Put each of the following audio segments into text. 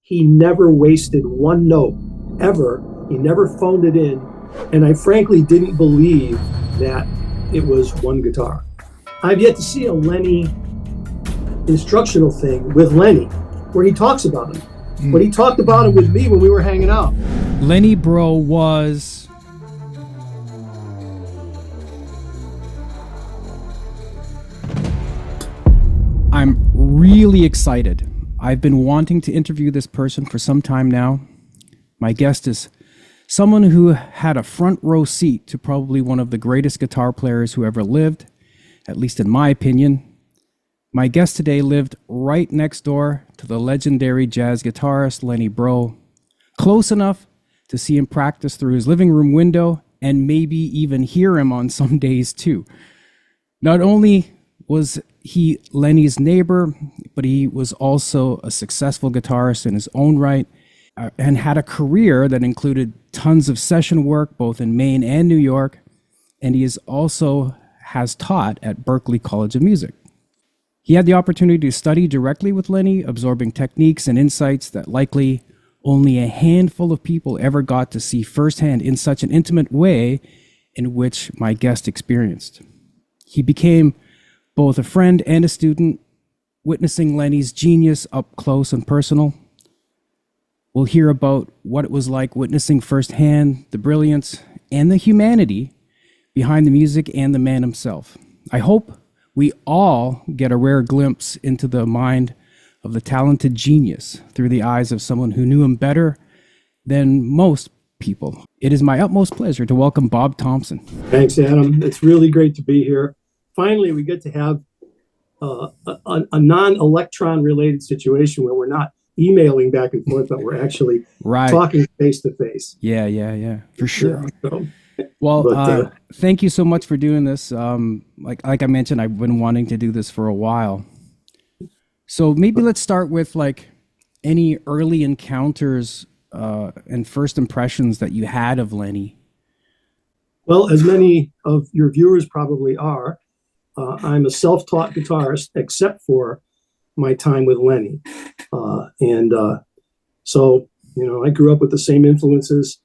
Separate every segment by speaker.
Speaker 1: he never wasted one note, ever. He never phoned it in. And I frankly didn't believe that it was one guitar. I've yet to see a Lenny instructional thing with Lenny where he talks about him. But he talked about it with me when we were hanging out.
Speaker 2: Lenny Breau was... I'm really excited. I've been wanting to interview this person for some time now. My guest is someone who had a front row seat to probably one of the greatest guitar players who ever lived, at least in my opinion. My guest today lived right next door to the legendary jazz guitarist Lenny Breau, close enough to see him practice through his living room window and maybe even hear him on some days too. Not only was he Lenny's neighbor, but he was also a successful guitarist in his own right, and had a career that included tons of session work both in Maine and New York, and he is also has taught at Berklee College of Music. He had the opportunity to study directly with Lenny, absorbing techniques and insights that likely only a handful of people ever got to see firsthand in such an intimate way in which my guest experienced. He became both a friend and a student, witnessing Lenny's genius up close and personal. We'll hear about what it was like witnessing firsthand the brilliance and the humanity behind the music and the man himself. I hope we all get a rare glimpse into the mind of the talented genius through the eyes of someone who knew him better than most people. It is my utmost pleasure to welcome Bob Thompson.
Speaker 1: Thanks, Adam. It's really great to be here. Finally, we get to have a non-electron related situation where we're not emailing back and forth, but we're actually talking face to face.
Speaker 2: Yeah, for sure.
Speaker 1: Yeah,
Speaker 2: well, thank you so much for doing this. Like I mentioned, I've been wanting to do this for a while. So maybe let's start with like any early encounters and first impressions that you had of Lenny.
Speaker 1: Well, as many of your viewers probably are, I'm a self-taught guitarist, except for my time with Lenny. So, I grew up with the same influences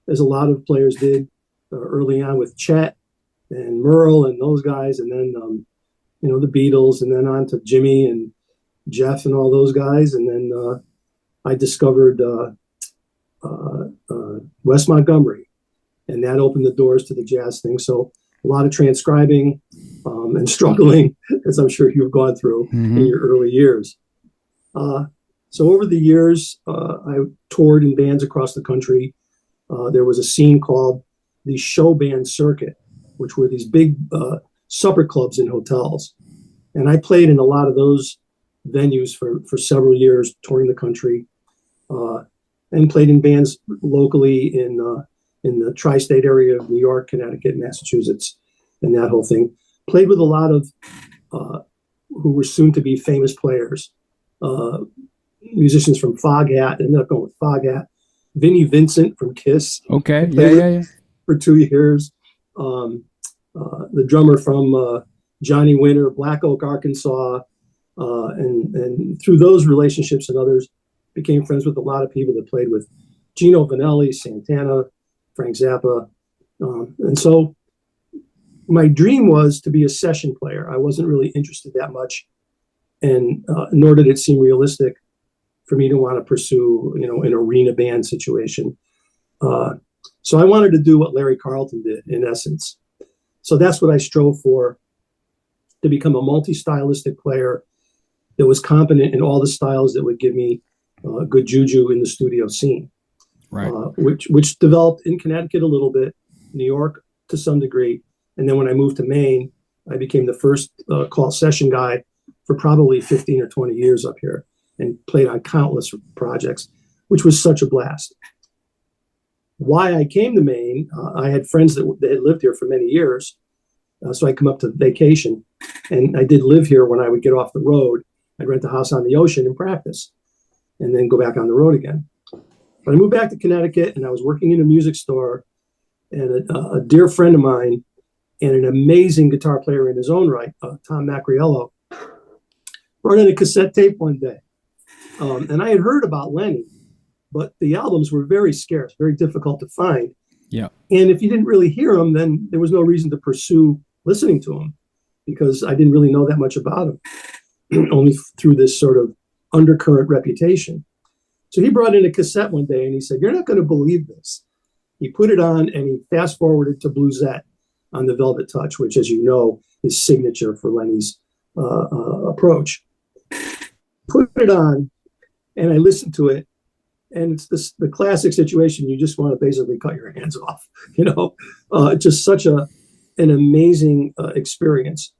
Speaker 1: as a lot of players did early on with Chet and Merle and those guys. And then, the Beatles, and then on to Jimmy and Jeff and all those guys. And then I discovered Wes Montgomery, and that opened the doors to the jazz thing. So a lot of transcribing and struggling, as I'm sure you've gone through in your early years. So over the years, I toured in bands across the country. There was a scene called the show band circuit, which were these big supper clubs in hotels. And I played in a lot of those venues for several years, touring the country, and played in bands locally in the tri-state area of New York, Connecticut, Massachusetts, and that whole thing. Played with a lot of who were soon to be famous players, musicians from Foghat. Ended up going with Foghat. Vinnie Vincent from Kiss.
Speaker 2: Okay, yeah.
Speaker 1: For 2 years. The drummer from Johnny Winter, Black Oak, Arkansas, and through those relationships and others, became friends with a lot of people that played with Gino Vanelli, Santana, Frank Zappa. And so my dream was to be a session player. I wasn't really interested that much, and nor did it seem realistic for me to want to pursue, an arena band situation. So I wanted to do what Larry Carlton did, in essence. So that's what I strove for, to become a multi-stylistic player that was competent in all the styles that would give me good juju in the studio scene.
Speaker 2: Right.
Speaker 1: Which developed in Connecticut a little bit, New York to some degree. And then when I moved to Maine, I became the first call session guy for probably 15 or 20 years up here, and played on countless projects, which was such a blast. Why I came to Maine, I had friends that had lived here for many years, so I'd come up to vacation, and I did live here when I would get off the road. I'd rent a house on the ocean and practice, and then go back on the road again. But I moved back to Connecticut, and I was working in a music store, and a dear friend of mine and an amazing guitar player in his own right, Tom Macriello, brought in a cassette tape one day. And I had heard about Lenny, but the albums were very scarce, very difficult to find.
Speaker 2: Yeah.
Speaker 1: And if you didn't really hear them, then there was no reason to pursue listening to them because I didn't really know that much about him, only through this sort of undercurrent reputation. So he brought in a cassette one day and he said, "You're not going to believe this." He put it on and he fast forwarded to Bluesette on the Velvet Touch, which, as you know, is signature for Lenny's approach. Put it on and I listened to it. And it's the classic situation. You just want to basically cut your hands off, just such an amazing experience.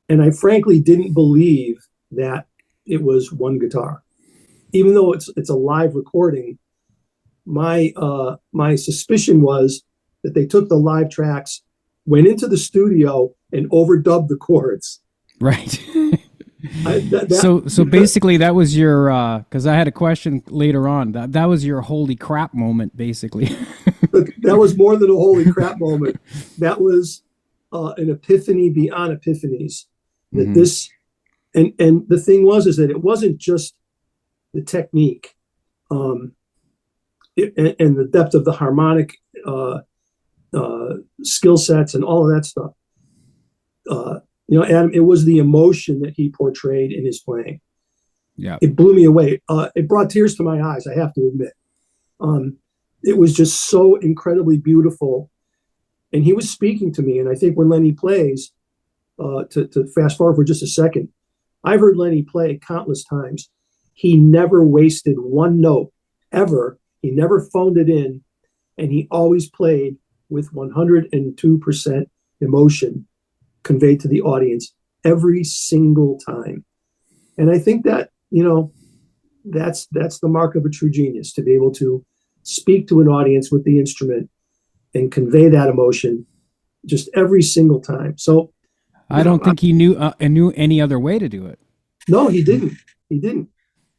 Speaker 1: And I frankly didn't believe that it was one guitar, even though it's a live recording. My suspicion was that they took the live tracks, went into the studio and overdubbed the chords.
Speaker 2: Right. So basically that was your, because I had a question later on, that was your holy crap moment, basically.
Speaker 1: That was more than a holy crap moment. That was an epiphany beyond epiphanies. That this, and the thing is that it wasn't just the technique and the depth of the harmonic skill sets and all of that stuff. Adam, it was the emotion that he portrayed in his playing.
Speaker 2: Yeah.
Speaker 1: It blew me away. It brought tears to my eyes, I have to admit. It was just so incredibly beautiful. And he was speaking to me. And I think when Lenny plays, to fast forward for just a second, I've heard Lenny play countless times. He never wasted one note, ever. He never phoned it in. And he always played with 102% emotion conveyed to the audience every single time. And I think that, that's the mark of a true genius, to be able to speak to an audience with the instrument and convey that emotion just every single time. So
Speaker 2: I don't think he knew any other way to do it.
Speaker 1: No, he didn't. He didn't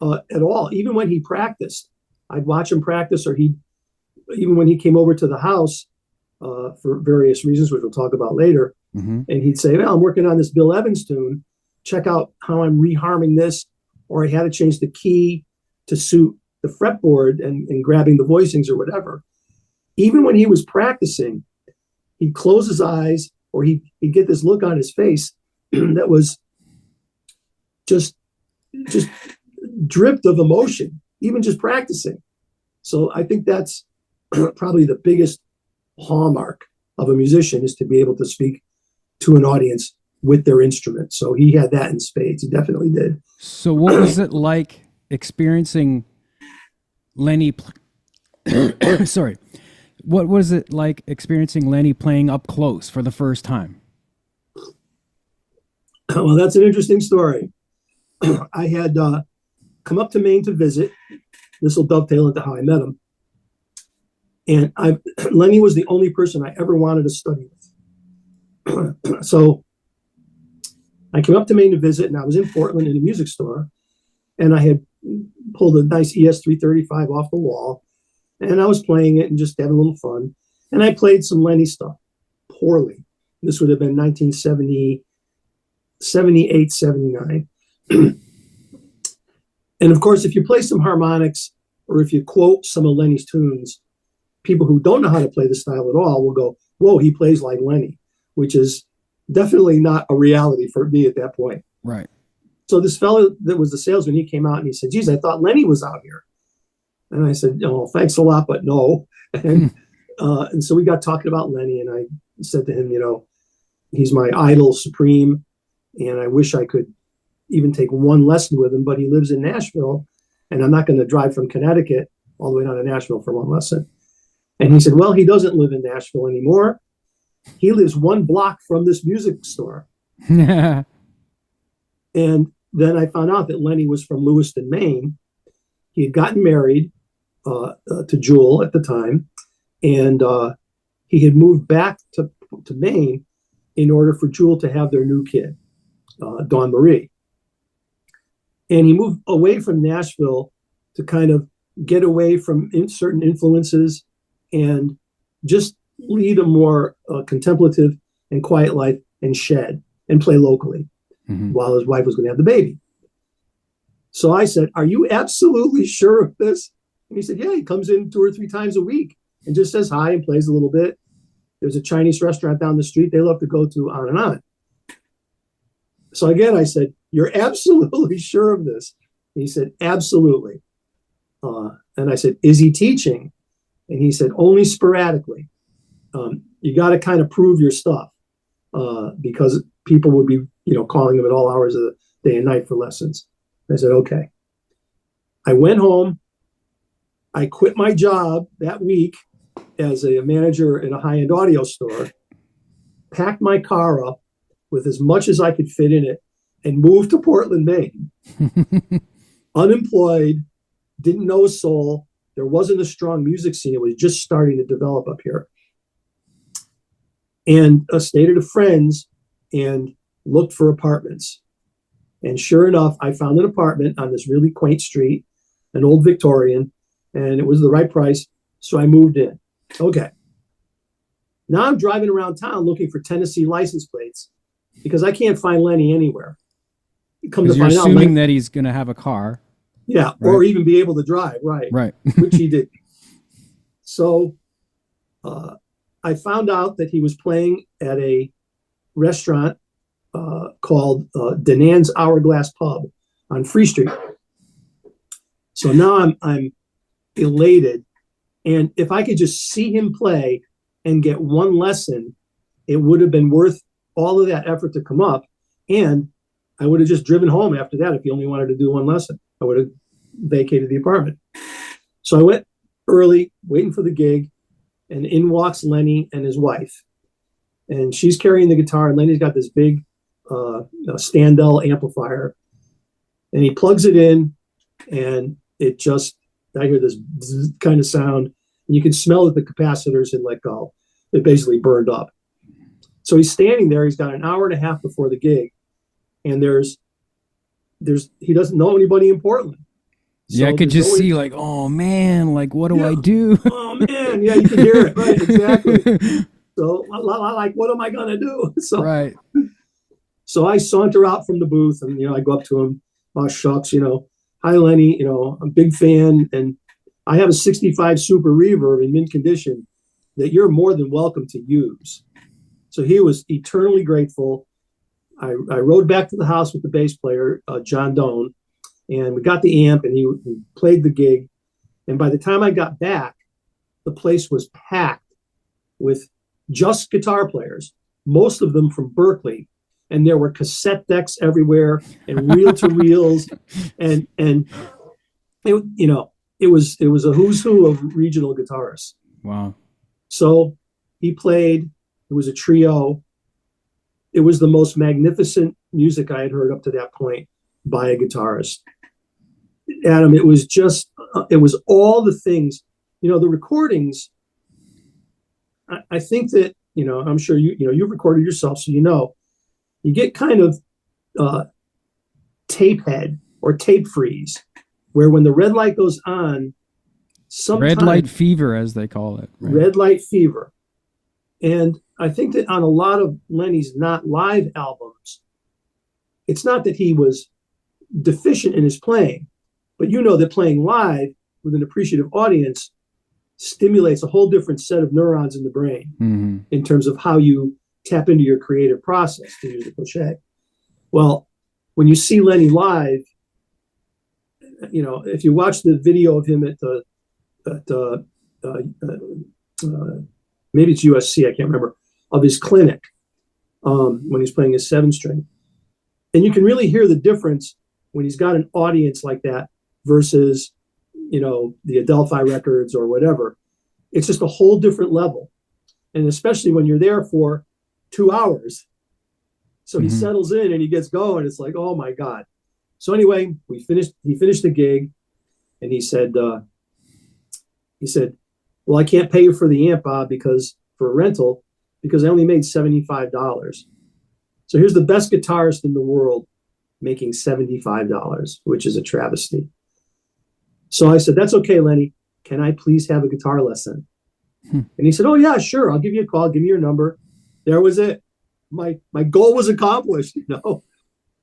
Speaker 1: at all. Even when he practiced, I'd watch him practice, or even when he came over to the house for various reasons, which we'll talk about later. And he'd say, "Well, I'm working on this Bill Evans tune. Check out how I'm reharming this," or I had to change the key to suit the fretboard and grabbing the voicings or whatever. Even when he was practicing, he'd close his eyes, or he'd get this look on his face that was just dripped of emotion, even just practicing. So I think that's probably the biggest hallmark of a musician, is to be able to speak to an audience with their instrument. So he had that in spades. He definitely did.
Speaker 2: So what was it like experiencing Lenny? Sorry. What was it like experiencing Lenny playing up close for the first time?
Speaker 1: Well, that's an interesting story. I had come up to Maine to visit. This will dovetail into how I met him. And Lenny was the only person I ever wanted to study with. So I came up to Maine to visit, and I was in Portland in a music store, and I had pulled a nice ES-335 off the wall, and I was playing it and just having a little fun. And I played some Lenny stuff poorly. This would have been 1978, 79. And of course, if you play some harmonics, or if you quote some of Lenny's tunes, people who don't know how to play the style at all will go, "Whoa, he plays like Lenny," which is definitely not a reality for me at that point.
Speaker 2: Right.
Speaker 1: So this fellow that was the salesman, he came out and he said, "Geez, I thought Lenny was out here." And I said, "Oh, thanks a lot, but no." And so we got talking about Lenny, and I said to him, "He's my idol supreme, and I wish I could even take one lesson with him, but he lives in Nashville, and I'm not going to drive from Connecticut all the way down to Nashville for one lesson." And he said, "Well, he doesn't live in Nashville anymore. He lives one block from this music store." And then I found out that Lenny was from Lewiston, Maine. He had gotten married to Jewel at the time, and he had moved back to Maine in order for Jewel to have their new kid, Dawn Marie. And he moved away from Nashville to kind of get away from certain influences and just lead a more contemplative and quiet life, and shed and play locally while his wife was going to have the baby. So I said, are you absolutely sure of this? And he said, yeah, he comes in 2 or 3 times a week and just says hi and plays a little bit. There's a Chinese restaurant down the street they love to go to, on and on. So again, I said, you're absolutely sure of this? And he said, absolutely. And I said, is he teaching? And he said, only sporadically. You got to kind of prove your stuff because people would be, calling him at all hours of the day and night for lessons. I said, okay. I went home. I quit my job that week as a manager in a high-end audio store, packed my car up with as much as I could fit in it, and moved to Portland, Maine. Unemployed, didn't know a soul. There wasn't a strong music scene. It was just starting to develop up here. And stayed at a friend's and looked for apartments. And sure enough, I found an apartment on this really quaint street, an old Victorian, and it was the right price. So I moved in. Okay. Now I'm driving around town looking for Tennessee license plates because I can't find Lenny anywhere.
Speaker 2: Because you're assuming that he's going to have a car.
Speaker 1: Yeah, right? Or even be able to drive, right?
Speaker 2: Right.
Speaker 1: Which he did. So I found out that he was playing at a restaurant called Danan's Hourglass Pub on Free Street. So now I'm elated. And if I could just see him play and get one lesson, it would have been worth all of that effort to come up. And I would have just driven home after that if he only wanted to do one lesson. I would have vacated the apartment. So I went early, waiting for the gig, and in walks Lenny and his wife. And she's carrying the guitar, and Lenny's got this big Standell amplifier. And he plugs it in, and it just, I hear this kind of sound. And you can smell that the capacitors had let go. It basically burned up. So he's standing there. He's got an hour and a half before the gig. And he doesn't know anybody in Portland. So
Speaker 2: yeah, I could just see like, oh man, like what do I do?
Speaker 1: Oh man, yeah, you can hear it, right? Exactly. So like, what am I gonna do? So
Speaker 2: right.
Speaker 1: So I saunter out from the booth, and I go up to him. Oh shucks, hi Lenny, I'm a big fan, and I have a '65 Super Reverb in mint condition that you're more than welcome to use. So he was eternally grateful. I rode back to the house with the bass player, John Doan, and we got the amp, and he played the gig. And by the time I got back, the place was packed with just guitar players, most of them from Berkeley. And there were cassette decks everywhere and reel-to-reels. And it was a who's who of regional guitarists.
Speaker 2: Wow.
Speaker 1: So he played. It was a trio. It was the most magnificent music I had heard up to that point by a guitarist. Adam, it was all the things, the recordings. I think that, I'm sure you've recorded yourself, so you get kind of tape head or tape freeze, where when the red light goes on,
Speaker 2: red light fever, as they call it.
Speaker 1: Right? Red light fever. And I think that on a lot of Lenny's not live albums, it's not that he was deficient in his playing, but that playing live with an appreciative audience stimulates a whole different set of neurons in the brain in terms of how you tap into your creative process, to use the cliche. Well, when you see Lenny live, if you watch the video of him at maybe it's USC, I can't remember, of his clinic when he's playing his 7-string. And you can really hear the difference when he's got an audience like that versus, the Adelphi records or whatever. It's just a whole different level. And especially when you're there for 2 hours. So he settles in and he gets going. It's like, oh my God. So anyway, he finished the gig, and he said, well, I can't pay you for the amp, Bob, for a rental, because I only made $75. So here's the best guitarist in the world making $75, which is a travesty. So I said, that's okay, Lenny. Can I please have a guitar lesson? And he said, oh yeah, sure. I'll give you a call. Give me your number. There was it. My goal was accomplished,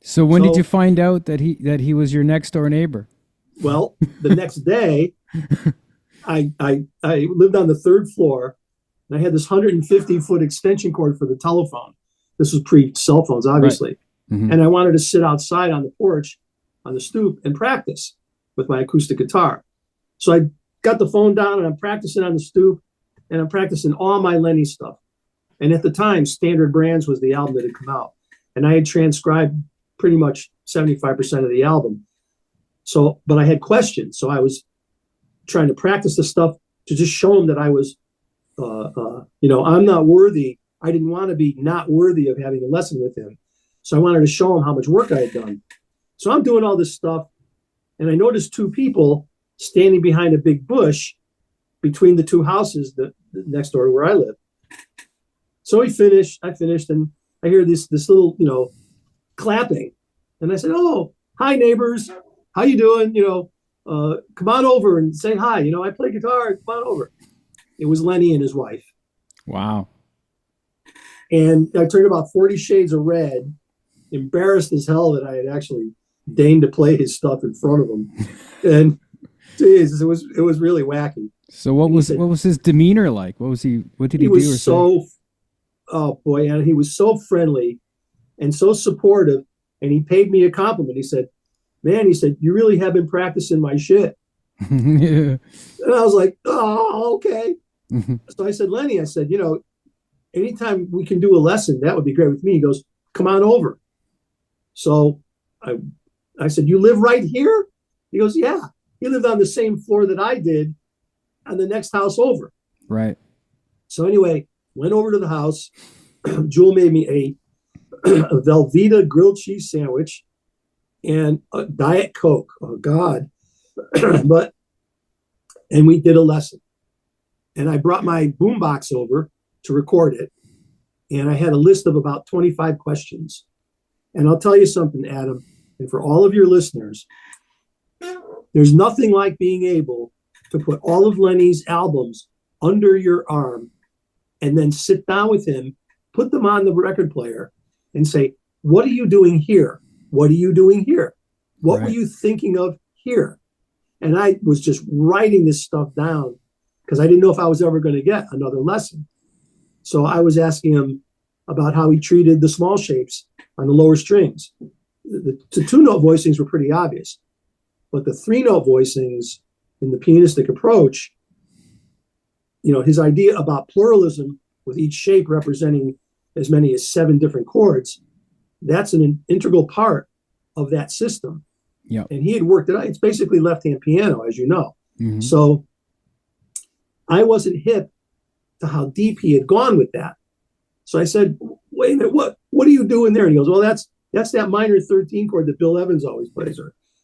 Speaker 2: So when did
Speaker 1: So,
Speaker 2: you find out that he was your next door neighbor?
Speaker 1: well, the next day, I lived on the third floor, and I had this 150-foot extension cord for the telephone. This was pre-cell phones,
Speaker 2: Right.
Speaker 1: obviously.
Speaker 2: Mm-hmm.
Speaker 1: And I wanted to sit outside on the porch, on the stoop, and practice with my acoustic guitar. So I got the phone down, and I'm practicing on the stoop, and I'm practicing all my Lenny stuff. And at the time, Standard Brands was the album that had come out. And I had transcribed pretty much 75% of the album. So, but I had questions. So I was trying to practice the stuff to just show him that I was, I'm not worthy. I didn't want to be not worthy of having a lesson with him. So I wanted to show him how much work I had done. So I'm doing all this stuff. And I noticed two people standing behind a big bush between the two houses that next door to where I live. So I finished, and I hear this little, clapping. And I said, "Oh, hi neighbors. How you doing? Come on over and say hi. I play guitar. Come on over." It was Lenny and his wife.
Speaker 2: Wow.
Speaker 1: And I turned about 40 shades of red, embarrassed as hell that I had actually deigned to play his stuff in front of him. And geez, it was really wacky.
Speaker 2: So what was his demeanor like? What did he do or say?
Speaker 1: Oh boy, and he was so friendly and so supportive. And he paid me a compliment. He said, "Man," he said, "you really have been practicing my shit."
Speaker 2: Yeah.
Speaker 1: And I was like, "Oh, okay." So I said, "Lenny," I said, anytime we can do a lesson, that would be great with me." He goes, "Come on over." So I said, "You live right here?" He goes, "Yeah." He lived on the same floor that I did on the next house over.
Speaker 2: Right.
Speaker 1: So anyway, went over to the house. Jewel made me a Velveeta grilled cheese sandwich and a Diet Coke. Oh God. And we did a lesson. And I brought my boombox over to record it. And I had a list of about 25 questions. And I'll tell you something, Adam, and for all of your listeners, there's nothing like being able to put all of Lenny's albums under your arm and then sit down with him, put them on the record player, and say, "What are you doing here? What are you doing here? What were you thinking of here?" And I was just writing this stuff down because I didn't know if I was ever going to get another lesson. So I was asking him about how he treated the small shapes on the lower strings. The two-note voicings were pretty obvious, but the three-note voicings in the pianistic approach, his idea about pluralism with each shape representing as many as 7 different chords, that's an integral part of that system.
Speaker 2: Yeah.
Speaker 1: And he had worked it out. It's basically left-hand piano, as you know.
Speaker 2: Mm-hmm.
Speaker 1: So I wasn't hip to how deep he had gone with that. So I said, "Wait a minute, what are you doing there?" And he goes, "Well, that's that minor 13 chord that Bill Evans always plays,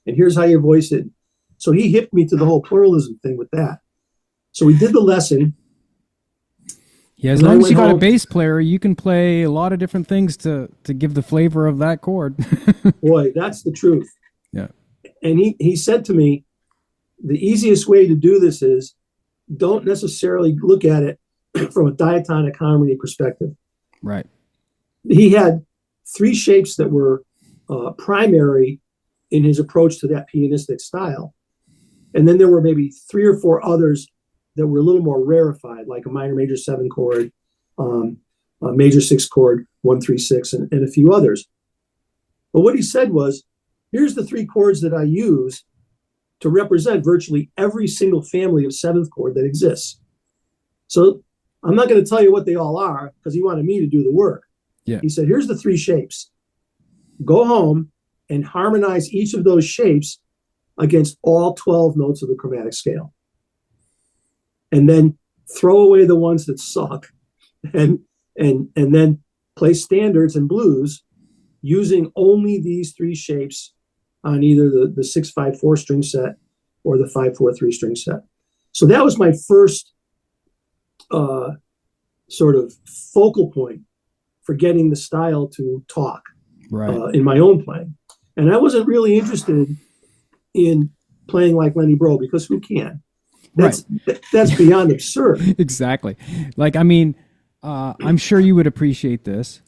Speaker 1: and here's how you voice it." So he hipped me to the whole pluralism thing with that. So we did the lesson.
Speaker 2: Yeah, as long as you got a bass player, you can play a lot of different things to give the flavor of that chord.
Speaker 1: Boy, that's the truth.
Speaker 2: Yeah.
Speaker 1: And he said to me, the easiest way to do this is don't necessarily look at it from a diatonic harmony perspective.
Speaker 2: Right.
Speaker 1: He had 3 shapes that were primary in his approach to that pianistic style. And then there were maybe 3 or 4 others that were a little more rarefied, like a minor major 7 chord, a major 6 chord, 1-3-6, and a few others. But what he said was, here's the 3 chords that I use to represent virtually every single family of 7th chord that exists. So I'm not going to tell you what they all are because he wanted me to do the work.
Speaker 2: Yeah.
Speaker 1: He said, here's the 3 shapes. Go home and harmonize each of those shapes against all 12 notes of the chromatic scale. And then throw away the ones that suck and then play standards and blues using only these 3 shapes on either the 6-5-4 string set or the 5-4-3 string set. So that was my first sort of focal point for getting the style to talk in my own playing. And I wasn't really interested in playing like Lenny Breau because who can? That's beyond absurd.
Speaker 2: Exactly. Like, I mean, I'm sure you would appreciate this.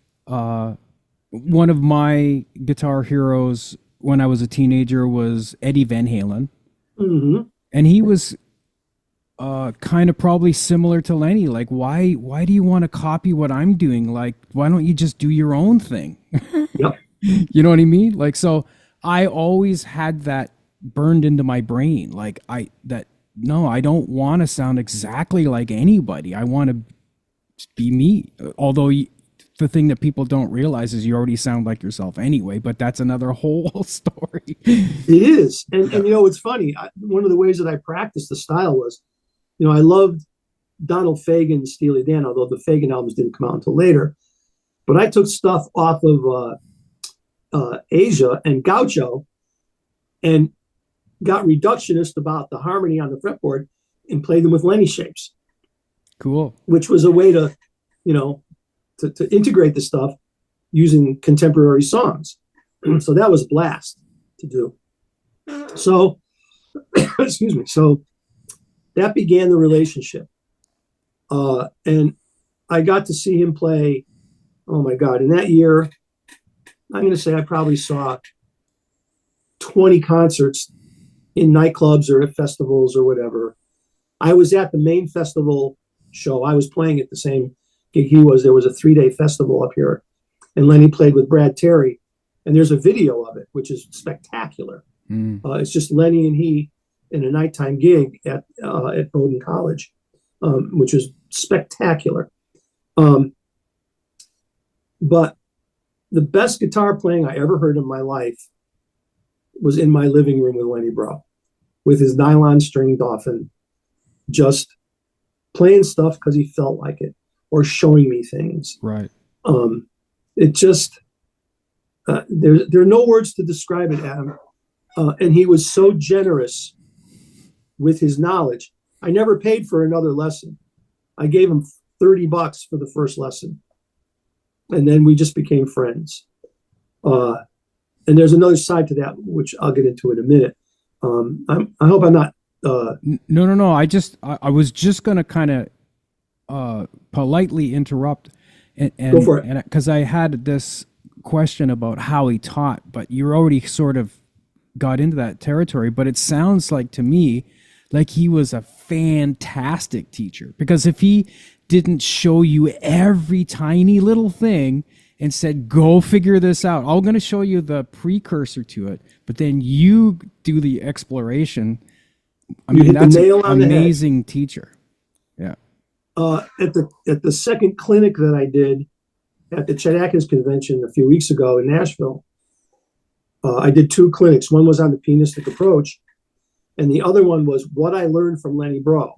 Speaker 2: one of my guitar heroes when I was a teenager was Eddie Van Halen.
Speaker 1: Mm-hmm.
Speaker 2: And he was kind of probably similar to Lenny. Like, why do you want to copy what I'm doing? Like, why don't you just do your own thing?
Speaker 1: Yep.
Speaker 2: You know what I mean? Like, so I always had that burned into my brain. Like, no, I don't want to sound exactly like anybody. I want to be me. Although the thing that people don't realize is you already sound like yourself anyway, but that's another whole story.
Speaker 1: It is. And it's funny. One of the ways that I practiced the style was, I loved Donald Fagen's Steely Dan, although the Fagen albums didn't come out until later. But I took stuff off of Asia and Gaucho and got reductionist about the harmony on the fretboard and played them with Lenny shapes.
Speaker 2: Cool.
Speaker 1: Which was a way to, to integrate the stuff using contemporary songs. So that was a blast to do. So, excuse me. So that began the relationship. And I got to see him play, oh my God, in that year, I'm going to say I probably saw 20 concerts in nightclubs or at festivals or whatever. I was at the main festival show. I was playing at the same gig he was. There was a 3-day festival up here, and Lenny played with Brad Terry. And there's a video of it, which is spectacular. It's just Lenny and he in a nighttime gig at Bowdoin College, which was spectacular. But the best guitar playing I ever heard in my life was in my living room with Lenny Breau, with his nylon string Dolphin, just playing stuff because he felt like it, or showing me things.
Speaker 2: Right.
Speaker 1: It just, there are no words to describe it, Adam. And he was so generous with his knowledge. I never paid for another lesson. I gave him $30 for the first lesson. And then we just became friends. And there's another side to that, which I'll get into in a minute. I hope I'm not.
Speaker 2: No. I was just going to kind of politely interrupt. And
Speaker 1: go for it.
Speaker 2: And because I had this question about how he taught, but you already sort of got into that territory. But it sounds like to me like he was a fantastic teacher, because if he didn't show you every tiny little thing and said, go figure this out, I'm going to show you the precursor to it, but then you do the exploration. I mean, that's an amazing teacher. Yeah.
Speaker 1: At the second clinic that I did at the Chet Atkins convention a few weeks ago in Nashville, I did 2 clinics. One was on the pianistic approach, and the other one was what I learned from Lenny Breau.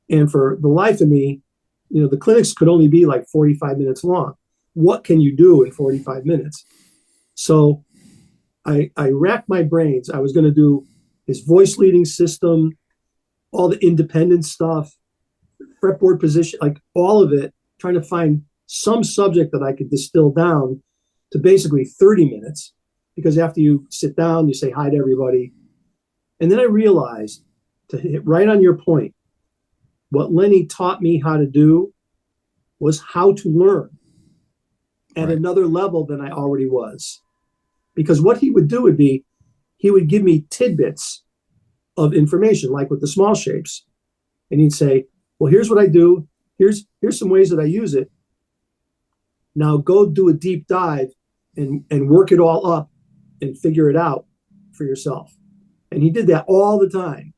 Speaker 1: And for the life of me, the clinics could only be like 45 minutes long. What can you do in 45 minutes? So I racked my brains. I was going to do his voice leading system, all the independent stuff, fretboard position, like all of it, trying to find some subject that I could distill down to basically 30 minutes. Because after you sit down, you say hi to everybody. And then I realized, to hit right on your point, what Lenny taught me how to do was how to learn at another level than I already was. Because what he would do would be, he would give me tidbits of information, like with the small shapes. And he'd say, well, here's what I do. Here's some ways that I use it. Now go do a deep dive and work it all up and figure it out for yourself. And he did that all the time.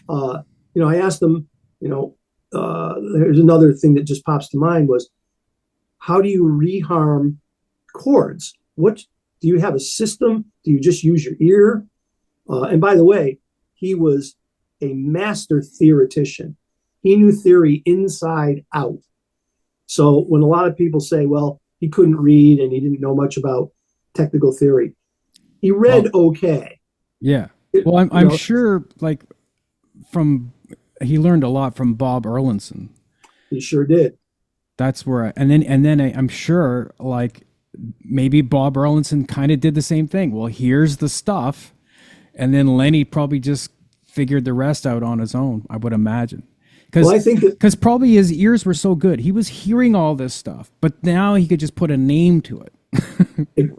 Speaker 1: I asked him, there's another thing that just pops to mind was, how do you reharm chords? What do you have a system? Do you just use your ear? And by the way, he was a master theoretician. He knew theory inside out. So when a lot of people say, well, he couldn't read and he didn't know much about technical theory, he read okay.
Speaker 2: Yeah. Well, I'm sure, like, he learned a lot from Bob Erlandson.
Speaker 1: He sure did.
Speaker 2: That's where, and then I'm sure, like, maybe Bob Erlandson kind of did the same thing. Well, here's the stuff, and then Lenny probably just figured the rest out on his own, I would imagine.
Speaker 1: Well, I think that
Speaker 2: Because probably his ears were so good. He was hearing all this stuff, but now he could just put a name to it.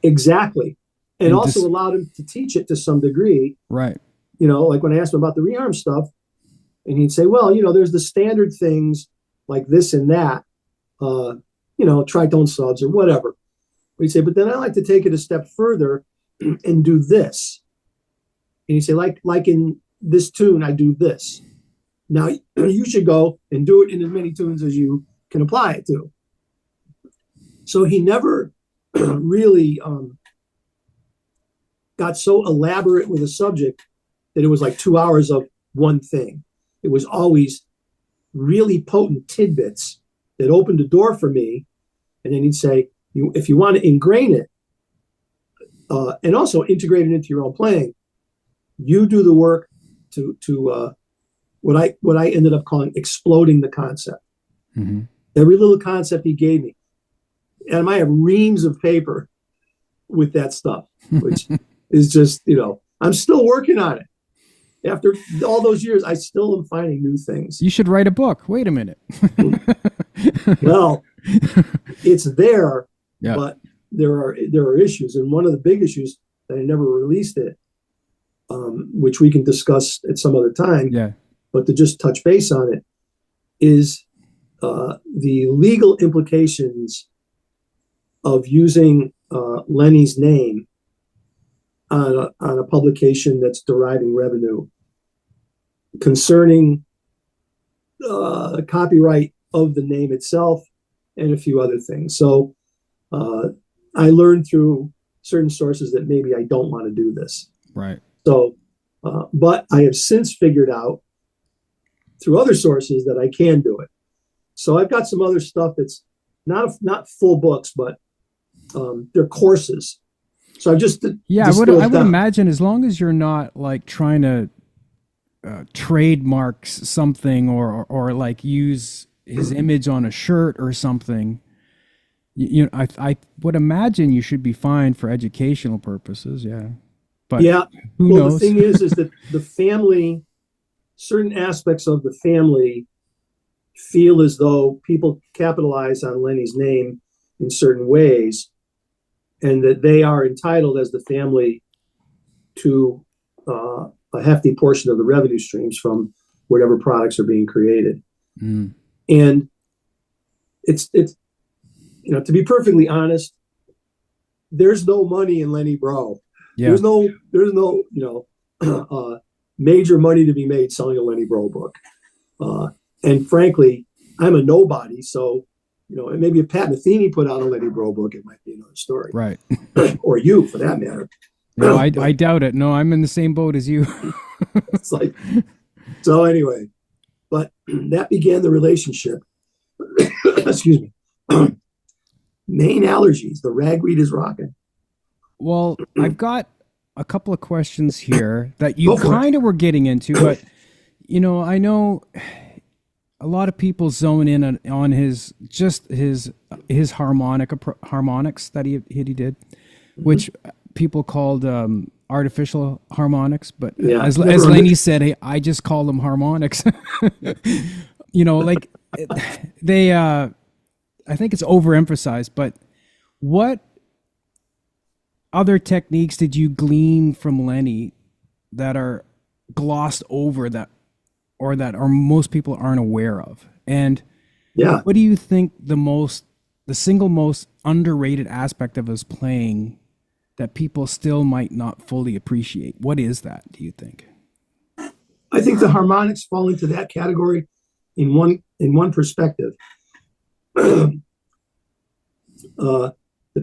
Speaker 1: exactly, and also
Speaker 2: just,
Speaker 1: allowed him to teach it to some degree.
Speaker 2: right.
Speaker 1: Like when I asked him about the rearm stuff, and he'd say, well, there's the standard things like this and that, tritone subs or whatever. But he'd say, but then I like to take it a step further and do this. And he'd say, like in this tune, I do this. Now you should go and do it in as many tunes as you can apply it to. So he never really got so elaborate with a subject that it was like 2 hours of one thing. It was always really potent tidbits that opened the door for me. And then he'd say, if you want to ingrain it and also integrate it into your own playing, you do the work to what I ended up calling exploding the concept.
Speaker 2: Mm-hmm.
Speaker 1: Every little concept he gave me, and I have reams of paper with that stuff, which is just, I'm still working on it. After all those years, I still am finding new things.
Speaker 2: You should write a book. Wait a minute.
Speaker 1: Well, it's there,
Speaker 2: yeah.
Speaker 1: but there are issues, and one of the big issues that I never released it, which we can discuss at some other time.
Speaker 2: Yeah.
Speaker 1: But to just touch base on it, is the legal implications of using Lenny's name on a publication that's deriving revenue concerning copyright of the name itself and a few other things. So I learned through certain sources that maybe I don't want to do this.
Speaker 2: Right.
Speaker 1: So, but I have since figured out through other sources that I can do it. So I've got some other stuff that's not full books, but they're courses. So I've just
Speaker 2: I would imagine, as long as you're not like trying to trademark something or like use his image on a shirt or something, I would imagine you should be fine for educational purposes. Yeah, but who knows?
Speaker 1: The thing is that the family, certain aspects of the family, feel as though people capitalize on Lenny's name in certain ways, and that they are entitled as the family to a hefty portion of the revenue streams from whatever products are being created.
Speaker 2: Mm.
Speaker 1: And it's to be perfectly honest, there's no money in Lenny Breau. Yeah. There's no major money to be made selling a Lenny Breau book. And frankly, I'm a nobody, so maybe if Pat Metheny put out a Lenny Breau book, it might be another story.
Speaker 2: Right.
Speaker 1: Or you, for that matter.
Speaker 2: No, I doubt it. No, I'm in the same boat as you.
Speaker 1: It's like, so anyway, but that began the relationship. Excuse me. Main allergies. The ragweed is rocking.
Speaker 2: Well, I've got a couple of questions here that you kind of were getting into, but I know a lot of people zone in on his harmonics that he did, which people called artificial harmonics, but as Lenny said, hey, I just call them harmonics. They I think it's overemphasized, but what other techniques did you glean from Lenny that are glossed over that most people aren't aware of? And what do you think the single most underrated aspect of his playing that people still might not fully appreciate? What is that, do you think?
Speaker 1: I think the harmonics fall into that category in one perspective. The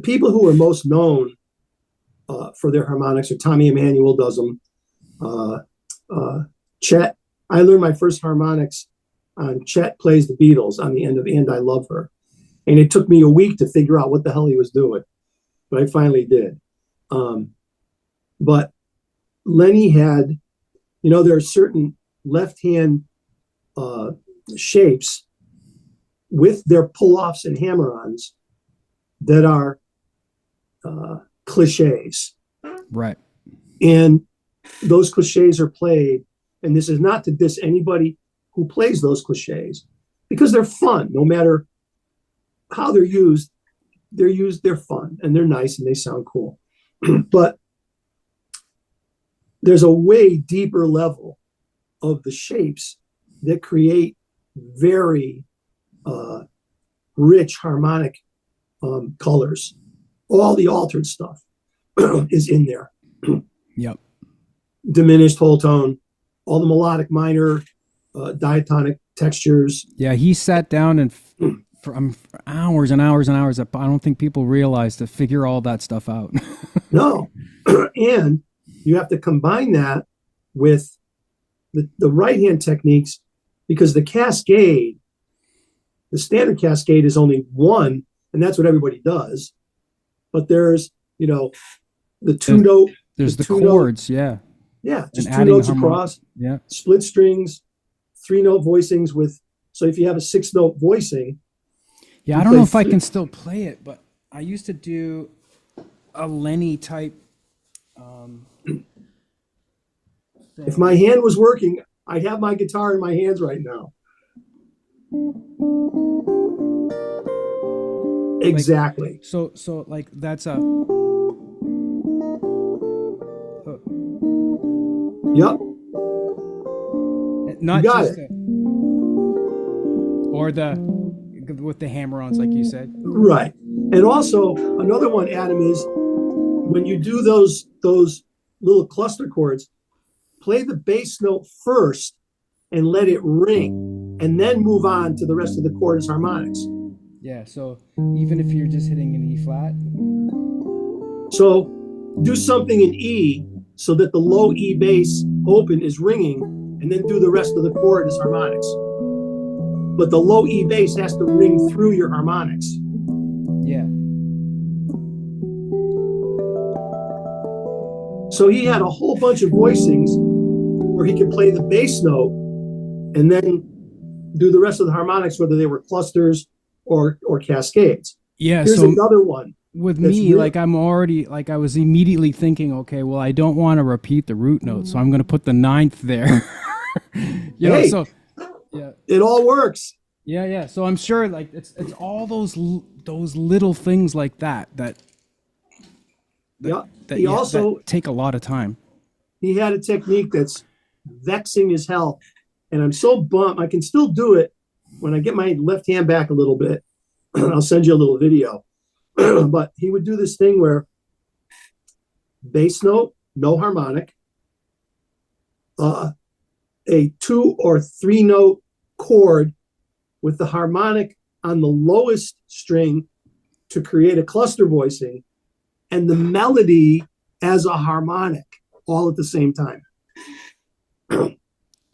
Speaker 1: people who are most known for their harmonics are Tommy Emmanuel does them. Chet, I learned my first harmonics on Chet Plays the Beatles on the end of And I Love Her. And it took me a week to figure out what the hell he was doing, but I finally did. But Lenny had, there are certain left-hand shapes with their pull-offs and hammer-ons that are cliches.
Speaker 2: Right.
Speaker 1: And those cliches are played, and this is not to diss anybody who plays those cliches because they're fun. No matter how they're used, they're fun and they're nice and they sound cool. But there's a way deeper level of the shapes that create very rich harmonic colors. All the altered stuff is in there.
Speaker 2: Yep.
Speaker 1: Diminished whole tone, all the melodic minor, diatonic textures.
Speaker 2: Yeah, he sat down and for hours and hours and hours. I don't think people realize to figure all that stuff out.
Speaker 1: No. And you have to combine that with the right-hand techniques, because the cascade, the standard cascade is only one, and that's what everybody does. But there's, the two note.
Speaker 2: There's the chords,
Speaker 1: yeah. Yeah, just
Speaker 2: and
Speaker 1: two notes across.
Speaker 2: Yeah.
Speaker 1: Split strings, 3-note voicings with, so if you have a 6-note voicing.
Speaker 2: Yeah, I don't know if I can still play it, but I used to do a Lenny type.
Speaker 1: If my hand was working, I'd have my guitar in my hands right now. Exactly.
Speaker 2: So like that's a.
Speaker 1: Yep.
Speaker 2: Not
Speaker 1: you got
Speaker 2: just
Speaker 1: it.
Speaker 2: Or with the hammer-ons, like you said.
Speaker 1: Right. And also another one, Adam, is when you do those little cluster chords, play the bass note first and let it ring, and then move on to the rest of the chord as harmonics.
Speaker 2: Yeah, so even if you're just hitting an E flat.
Speaker 1: So do something in E so that the low E bass open is ringing, and then do the rest of the chord as harmonics. But the low E bass has to ring through your harmonics.
Speaker 2: Yeah.
Speaker 1: So he had a whole bunch of voicings where he could play the bass note and then do the rest of the harmonics, whether they were clusters or cascades.
Speaker 2: Yeah.
Speaker 1: Here's another one.
Speaker 2: With me, like I'm already, like I was immediately thinking, okay, well, I don't want to repeat the root note, so I'm going to put the 9th there. So yeah,
Speaker 1: it all works.
Speaker 2: Yeah. So I'm sure, like it's all those little things like that that take a lot of time.
Speaker 1: He had a technique that's vexing as hell, and I'm so bummed. I can still do it when I get my left hand back a little bit. I'll send you a little video. But he would do this thing where bass note, no harmonic, a 2 or 3 note chord with the harmonic on the lowest string to create a cluster voicing, and the melody as a harmonic all at the same time.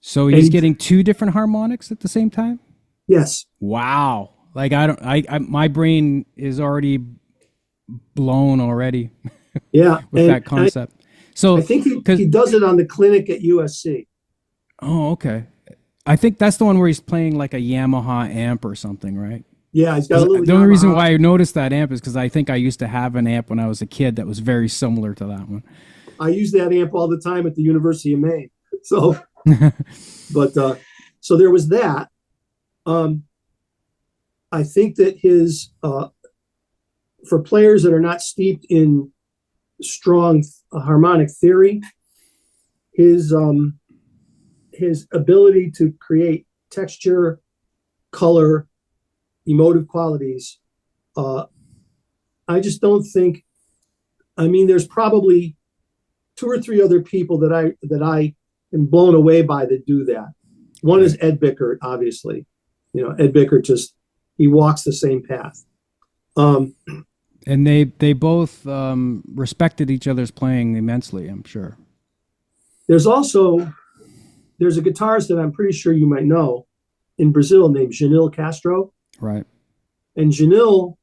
Speaker 2: So he's getting 2 different harmonics at the same time?
Speaker 1: Yes.
Speaker 2: Wow. Like my brain is already blown already.
Speaker 1: Yeah.
Speaker 2: With that concept. So
Speaker 1: I think he does it on the clinic at USC.
Speaker 2: Oh, okay. I think that's the one where he's playing like a Yamaha amp or something, right?
Speaker 1: Yeah, he's got a little.
Speaker 2: The only reason why I noticed that amp is because I think I used to have an amp when I was a kid that was very similar to that one.
Speaker 1: I use that amp all the time at the University of Maine. So, so there was that. I think that his, for players that are not steeped in strong harmonic theory, his ability to create texture, color, emotive qualities, I just don't think. I mean, there's probably 2 or 3 other people that I am blown away by that do that. One is Ed Bickert, obviously. Ed Bickert he walks the same path.
Speaker 2: And they both respected each other's playing immensely, I'm sure.
Speaker 1: There's a guitarist that I'm pretty sure you might know in Brazil named Janil Castro.
Speaker 2: Right.
Speaker 1: And Janil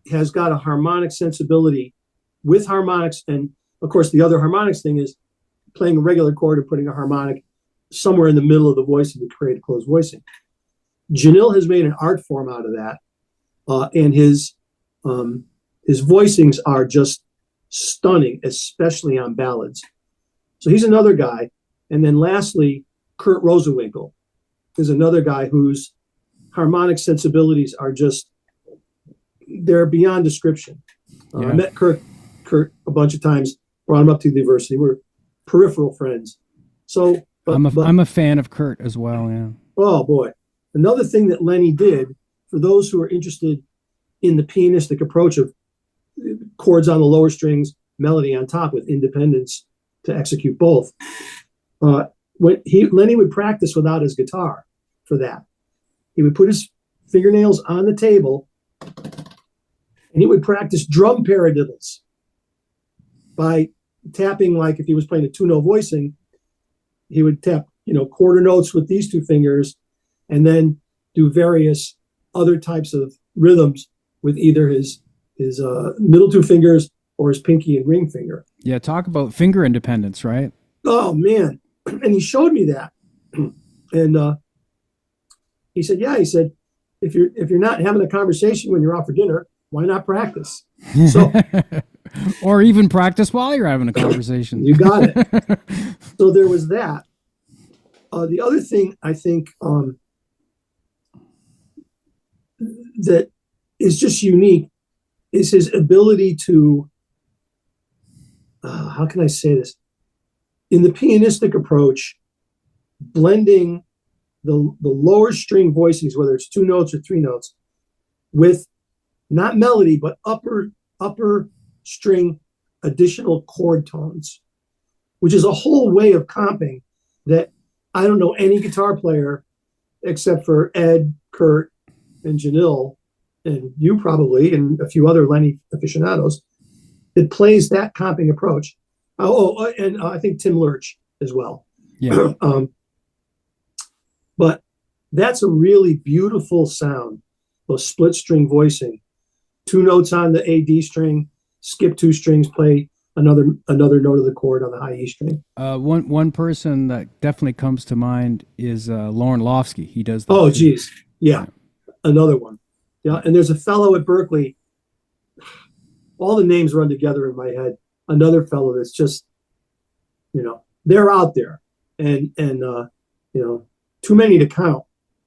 Speaker 1: has got a harmonic sensibility with harmonics. And of course, the other harmonics thing is playing a regular chord and putting a harmonic somewhere in the middle of the voicing to create a closed voicing. Janil has made an art form out of that. And his voicings are just stunning, especially on ballads. So he's another guy. And then lastly, Kurt Rosenwinkel. is another guy whose harmonic sensibilities are just, they're beyond description. I met Kurt a bunch of times, brought him up to the university. We're peripheral friends. So
Speaker 2: I'm a fan of Kurt as well. Yeah.
Speaker 1: Oh boy. Another thing that Lenny did, for those who are interested in the pianistic approach of chords on the lower strings, melody on top with independence to execute both. Lenny would practice without his guitar for that. He would put his fingernails on the table and he would practice drum paradiddles by tapping, like if he was playing a two-note voicing, he would tap, quarter notes with these two fingers and then do various other types of rhythms with either his middle two fingers or his pinky and ring finger.
Speaker 2: Yeah, talk about finger independence, right?
Speaker 1: Oh man. And he showed me that. And he said, if you're not having a conversation when you're out for dinner, why not practice? So
Speaker 2: or even practice while you're having a conversation.
Speaker 1: You got it. So there was that. The other thing I think that is just unique is his ability to, how can I say this? In the pianistic approach, blending the lower string voicings, whether it's two notes or three notes, with not melody, but upper string additional chord tones, which is a whole way of comping that I don't know any guitar player except for Ed, Kurt, and Janil, and you probably, and a few other Lenny aficionados, that plays that comping approach. And I think Tim Lurch as well.
Speaker 2: Yeah.
Speaker 1: But that's a really beautiful sound, those split string voicing. Two notes on the A, D string, skip two strings, play another note of the chord on the high E string.
Speaker 2: One person that definitely comes to mind is Lauren Lofsky. He does that.
Speaker 1: Oh, geez. Yeah. Another one. Yeah. And there's a fellow at Berkeley. All the names run together in my head. Another fellow that's just, they're out there and too many to count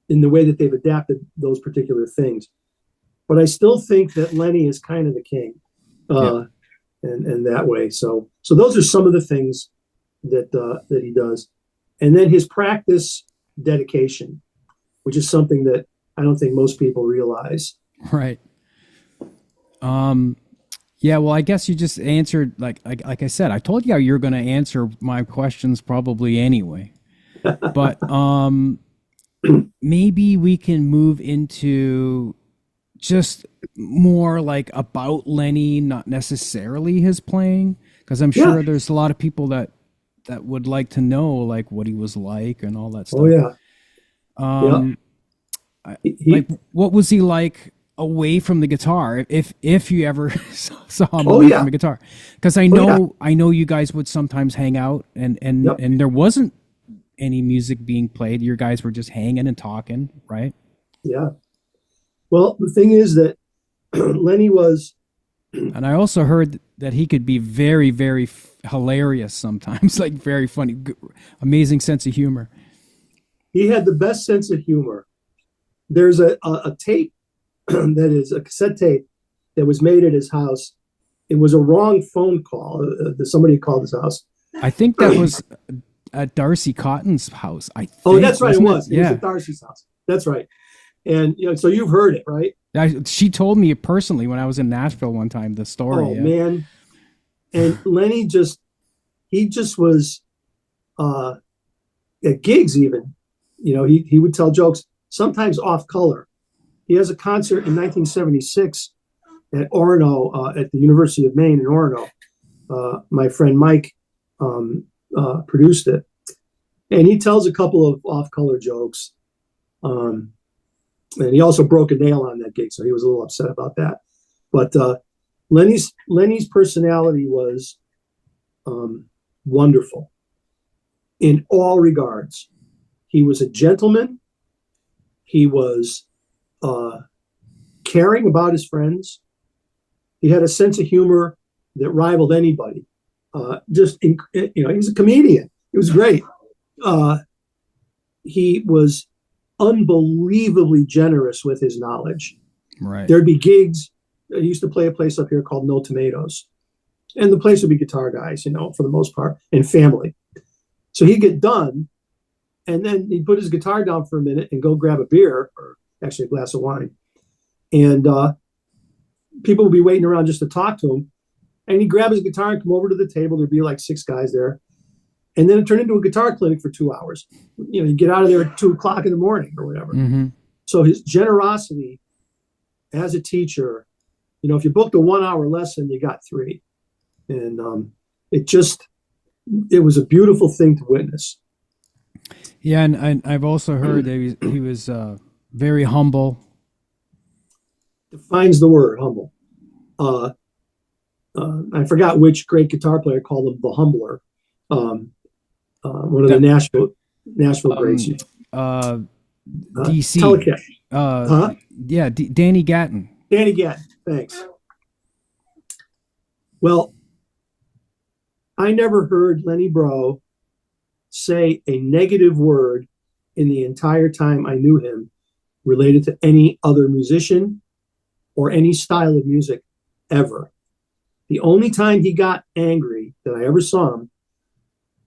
Speaker 1: in the way that they've adapted those particular things. But I still think that Lenny is kind of the king, and that way. So those are some of the things that he does. And then his practice dedication, which is something that I don't think most people realize.
Speaker 2: Right. Yeah, well, I guess you just answered, like I said, I told you how you're going to answer my questions probably anyway. But maybe we can move into just more like about Lenny, not necessarily his playing, because I'm sure there's a lot of people that would like to know like what he was like and all that stuff.
Speaker 1: Oh yeah.
Speaker 2: Like what was he like away from the guitar, if you ever saw him away from the guitar? Because I know you guys would sometimes hang out and there wasn't any music being played. Your guys were just hanging and talking, right?
Speaker 1: Yeah. Well, the thing is that Lenny was,
Speaker 2: and I also heard that he could be very, very hilarious sometimes, like very funny, amazing sense of humor.
Speaker 1: He had the best sense of humor. There's a tape that is a cassette tape that was made at his house. It was a wrong phone call. Somebody called his house.
Speaker 2: I think that was at Darcy Cotton's house.
Speaker 1: That's right. It was.
Speaker 2: Yeah.
Speaker 1: It was at Darcy's house. That's right. And so you've heard it, right?
Speaker 2: She told me personally when I was in Nashville one time the story.
Speaker 1: Oh man! And Lenny he just was at gigs even. He would tell jokes sometimes off color. He has a concert in 1976 at Orono, at the University of Maine in Orono. My friend Mike produced it, and he tells a couple of off-color jokes. And he also broke a nail on that gig, so he was a little upset about that. But Lenny's personality was wonderful in all regards. He was a gentleman. He was caring about his friends. He had a sense of humor that rivaled anybody. He's a comedian. It was great. He was unbelievably generous with his knowledge.
Speaker 2: Right.
Speaker 1: There'd be gigs. I used to play a place up here called No Tomatoes. And the place would be guitar guys, for the most part, and family. So he'd get done, and then he'd put his guitar down for a minute and go grab a beer, or actually a glass of wine. And people would be waiting around just to talk to him. And he'd grab his guitar and come over to the table. There'd be like 6 guys there. And then it turned into a guitar clinic for 2 hours. You get out of there at 2 o'clock in the morning or whatever.
Speaker 2: Mm-hmm.
Speaker 1: So his generosity as a teacher, if you booked a 1-hour lesson, you got 3. And it was a beautiful thing to witness.
Speaker 2: Yeah, and I've also heard that he was very humble.
Speaker 1: Defines the word humble. I forgot which great guitar player called him the humbler. One of the Nashville greats.
Speaker 2: DC.
Speaker 1: Telecat.
Speaker 2: Yeah, Danny Gatton.
Speaker 1: Danny Gatton. Thanks. Well, I never heard Lenny Breau say a negative word in the entire time I knew him related to any other musician or any style of music ever. The only time he got angry that I ever saw him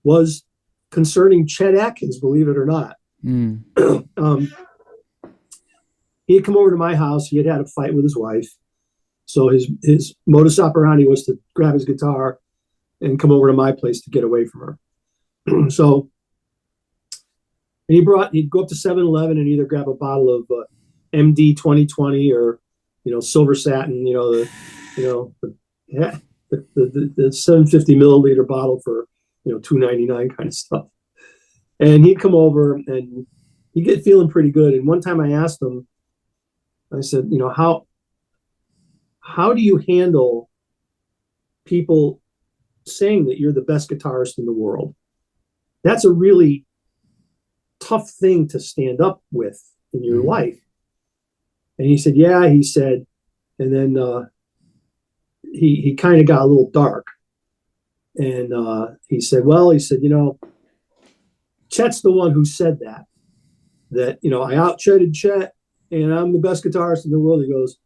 Speaker 1: was concerning Chet Atkins, believe it or not.
Speaker 2: Mm.
Speaker 1: He had come over to my house. He had had a fight with his wife. So his modus operandi was to grab his guitar and come over to my place to get away from her. So he'd go up to 7-Eleven and either grab a bottle of MD 2020 or, Silver Satin, the 750 milliliter bottle for, $2.99 kind of stuff. And he'd come over and he'd get feeling pretty good. And one time I asked him, I said, how do you handle people saying that you're the best guitarist in the world? That's a really tough thing to stand up with in your life. And he said, yeah, he said, and then he kind of got a little dark. And he said, Chet's the one who said that I out-Chetted Chet and I'm the best guitarist in the world. He goes,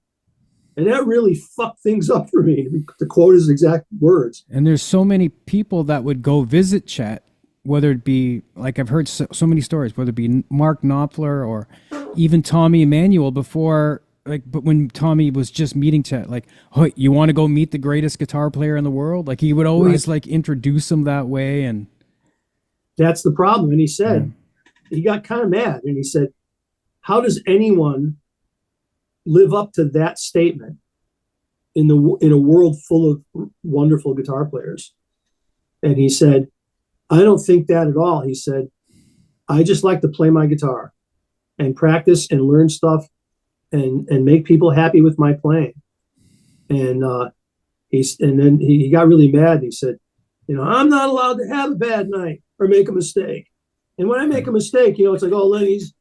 Speaker 1: and that really fucked things up for me, to quote his exact words.
Speaker 2: And there's so many people that would go visit Chet, whether it be, like I've heard so many stories, whether it be Mark Knopfler or even Tommy Emmanuel before, but when Tommy was just meeting Chet, oh, you want to go meet the greatest guitar player in the world? He would always introduce him that way. And
Speaker 1: that's the problem. And he said, he got kind of mad and he said, how does anyone live up to that statement in a world full of wonderful guitar players? And he said, I don't think that at all. He said, I just like to play my guitar and practice and learn stuff and make people happy with my playing. And then he got really mad. And he said, I'm not allowed to have a bad night or make a mistake. And when I make a mistake, it's like, oh, Lenny's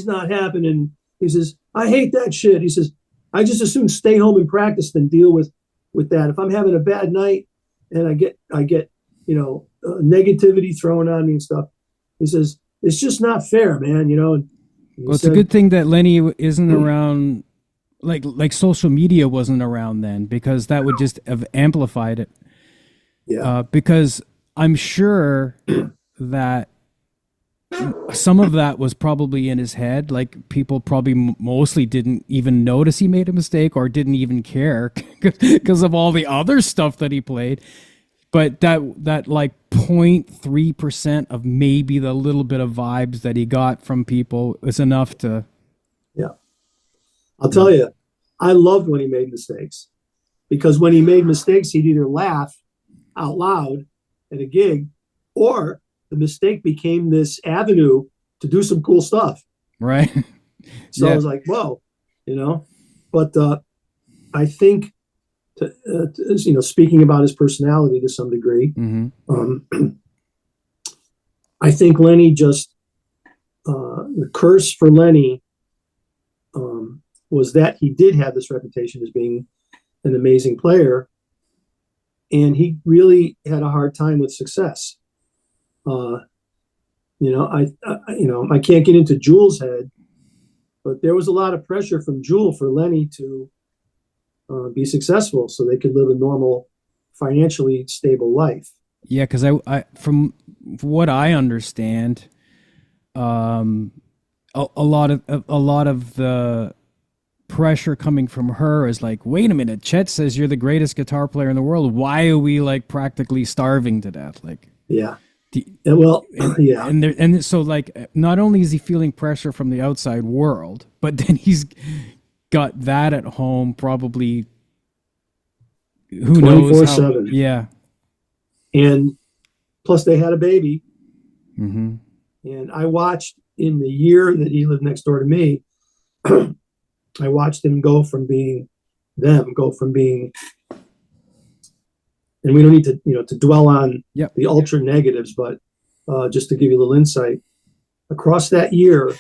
Speaker 1: not happening. He says, I hate that shit. He says, I just as soon stay home and practice than deal with that. If I'm having a bad night and I get negativity thrown on me and stuff, he says, it's just not fair, man. And
Speaker 2: it's a good thing that Lenny isn't around, like social media wasn't around then, because that would just have amplified it.
Speaker 1: Yeah.
Speaker 2: Because I'm sure that some of that was probably in his head. People probably mostly didn't even notice he made a mistake or didn't even care because of all the other stuff that he played. But that 0.3% of maybe the little bit of vibes that he got from people is enough to.
Speaker 1: Yeah. I'll tell you, I loved when he made mistakes, because when he made mistakes, he'd either laugh out loud at a gig, or the mistake became this avenue to do some cool stuff.
Speaker 2: Right.
Speaker 1: So I was like, whoa, but I think, speaking about his personality to some degree, I think Lenny the curse for Lenny was that he did have this reputation as being an amazing player, and he really had a hard time with success. I can't get into Jules' head, but there was a lot of pressure from Jewel for Lenny to be successful so they could live a normal, financially stable life.
Speaker 2: Yeah, because I from what I understand, a lot of the pressure coming from her is like, wait a minute, Chet says you're the greatest guitar player in the world. Why are we like practically starving to death? Like,
Speaker 1: yeah. Yeah.
Speaker 2: And so like, not only is he feeling pressure from the outside world, but then he's got that at home, probably. Who knows?
Speaker 1: 24/7.
Speaker 2: Yeah.
Speaker 1: And plus, they had a baby.
Speaker 2: Mm-hmm.
Speaker 1: And I watched in the year that he lived next door to me. I watched him go from being, and we don't need to, to dwell on the ultra negatives, but just to give you a little insight, across that year,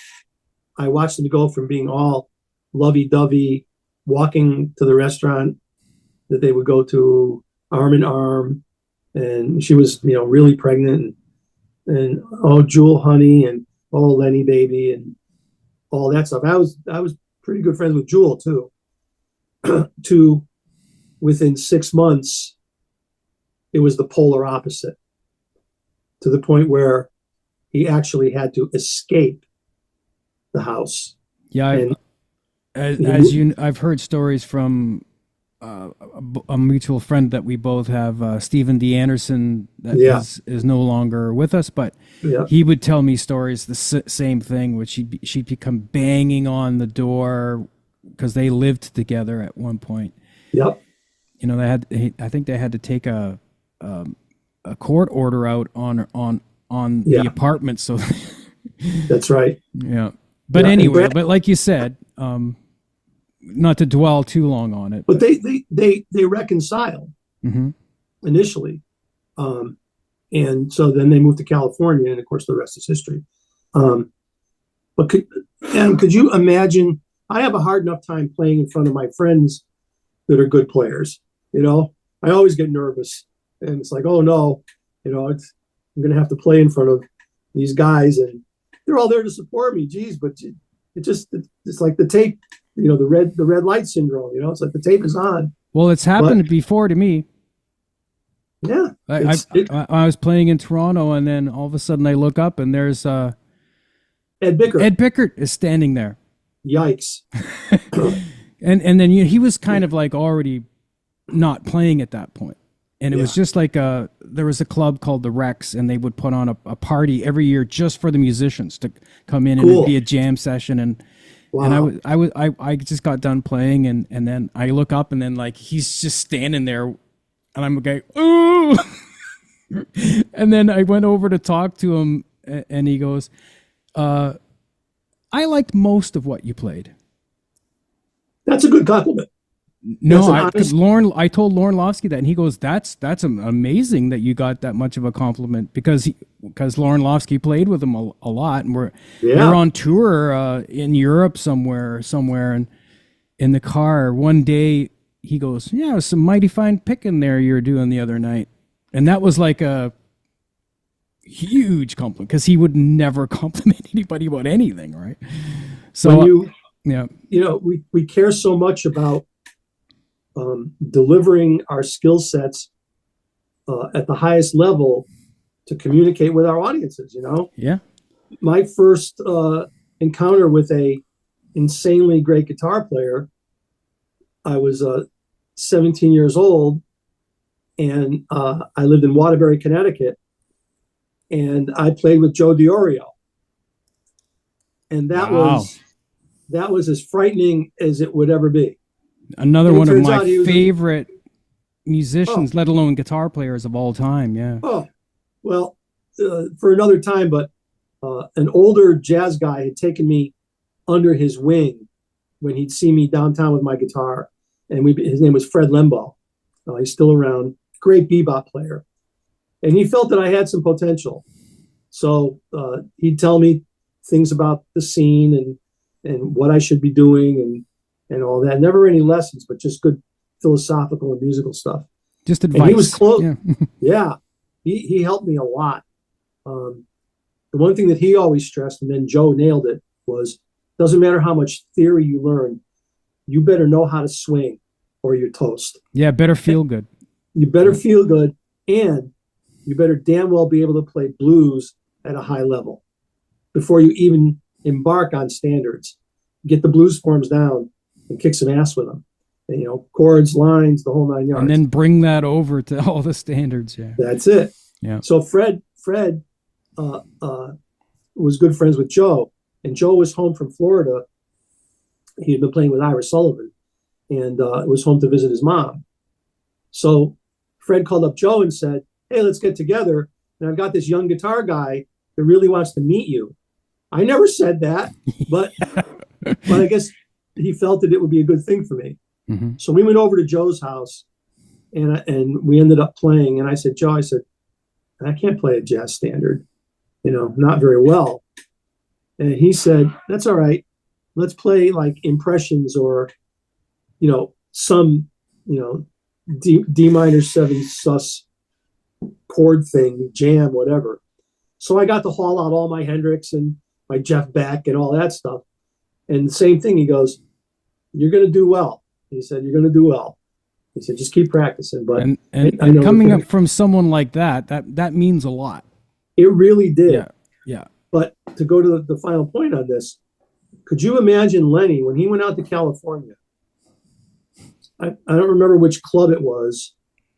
Speaker 1: I watched him go from being all lovey-dovey, walking to the restaurant that they would go to arm in arm, and she was, really pregnant, and oh, Jewel, honey, and oh, Lenny, baby, and all that stuff. I was pretty good friends with Jewel too. To within 6 months, it was the polar opposite, to the point where he actually had to escape the house.
Speaker 2: Yeah, I've heard stories from a mutual friend that we both have, Stephen D. Anderson, that is no longer with us, but he would tell me stories, the same thing, which she'd become banging on the door because they lived together at one point.
Speaker 1: Yep.
Speaker 2: I think they had to take a court order out on the apartment. So
Speaker 1: that's right.
Speaker 2: Yeah. But anyway, but like you said, not to dwell too long on it,
Speaker 1: but they reconciled initially, and so then they moved to California, and of course the rest is history. But could you imagine? I have a hard enough time playing in front of my friends that are good players. I always get nervous, and it's like, oh no, I'm going to have to play in front of these guys, and they're all there to support me. Geez, but it's like the tape. The red light syndrome. It's like the tape is on.
Speaker 2: Well, it's happened before to me.
Speaker 1: Yeah,
Speaker 2: I was playing in Toronto, and then all of a sudden I look up, and there's
Speaker 1: Ed Bickert.
Speaker 2: Ed Bickert is standing there.
Speaker 1: Yikes!
Speaker 2: and then he was kind of like already not playing at that point, and it was just like there was a club called the Rex, and they would put on a party every year just for the musicians to come in, and it'd be a jam session. And wow. And I just got done playing, and then I look up, and then like he's just standing there, and I'm like, ooh. And then I went over to talk to him, and he goes, I liked most of what you played.
Speaker 1: That's a good compliment.
Speaker 2: No, I told Lauren Lofsky that, and he goes, "That's amazing that you got that much of a compliment," because Lauren Lofsky played with him a lot, and we're on tour in Europe somewhere, and in the car one day he goes, "Yeah, it was some mighty fine picking there you were doing the other night," and that was like a huge compliment because he would never compliment anybody about anything, right? So
Speaker 1: we care so much about delivering our skill sets at the highest level to communicate with our audiences.
Speaker 2: Yeah.
Speaker 1: My first encounter with a insanely great guitar player, I was 17 years old, and I lived in Waterbury, Connecticut, and I played with Joe DiOrio, and that was as frightening as it would ever be.
Speaker 2: Another one of my favorite musicians, let alone guitar players of all time. Yeah.
Speaker 1: Oh, well, for another time, but an older jazz guy had taken me under his wing when he'd see me downtown with my guitar, and his name was Fred Lembo. He's still around, great bebop player, and he felt that I had some potential. So he'd tell me things about the scene and what I should be doing and all that. Never any lessons, but just good philosophical and musical stuff.
Speaker 2: Just advice.
Speaker 1: And he was close. Yeah. He helped me a lot. The one thing that he always stressed, and then Joe nailed it, was Doesn't matter how much theory you learn, you better know how to swing or you're toast.
Speaker 2: Yeah, better feel good.
Speaker 1: You better feel good, and you better damn well be able to play blues at a high level before you even embark on standards. Get the blues forms down and kick some ass with them. And, chords, lines, the whole 9 yards.
Speaker 2: And then bring that over to all the standards. Yeah.
Speaker 1: That's it.
Speaker 2: Yeah.
Speaker 1: So Fred was good friends with Joe, and Joe was home from Florida. He had been playing with Ira Sullivan, and was home to visit his mom. So Fred called up Joe and said, "Hey, let's get together. And I've got this young guitar guy that really wants to meet you." I never said that, but I guess he felt that it would be a good thing for me.
Speaker 2: Mm-hmm.
Speaker 1: So we went over to Joe's house, and we ended up playing. And I said, "Joe, I can't play a jazz standard, not very well." And he said, "That's all right. Let's play like impressions or, some, D minor 7 sus chord thing, jam, whatever." So I got to haul out all my Hendrix and my Jeff Beck and all that stuff. And the same thing, he goes, "You're going to do well." He said, "You're going to do well." He said, "Just keep practicing." But
Speaker 2: and coming up from someone like that means a lot.
Speaker 1: It really did.
Speaker 2: Yeah.
Speaker 1: But to go to the final point on this, could you imagine Lenny when he went out to California? I don't remember which club it was.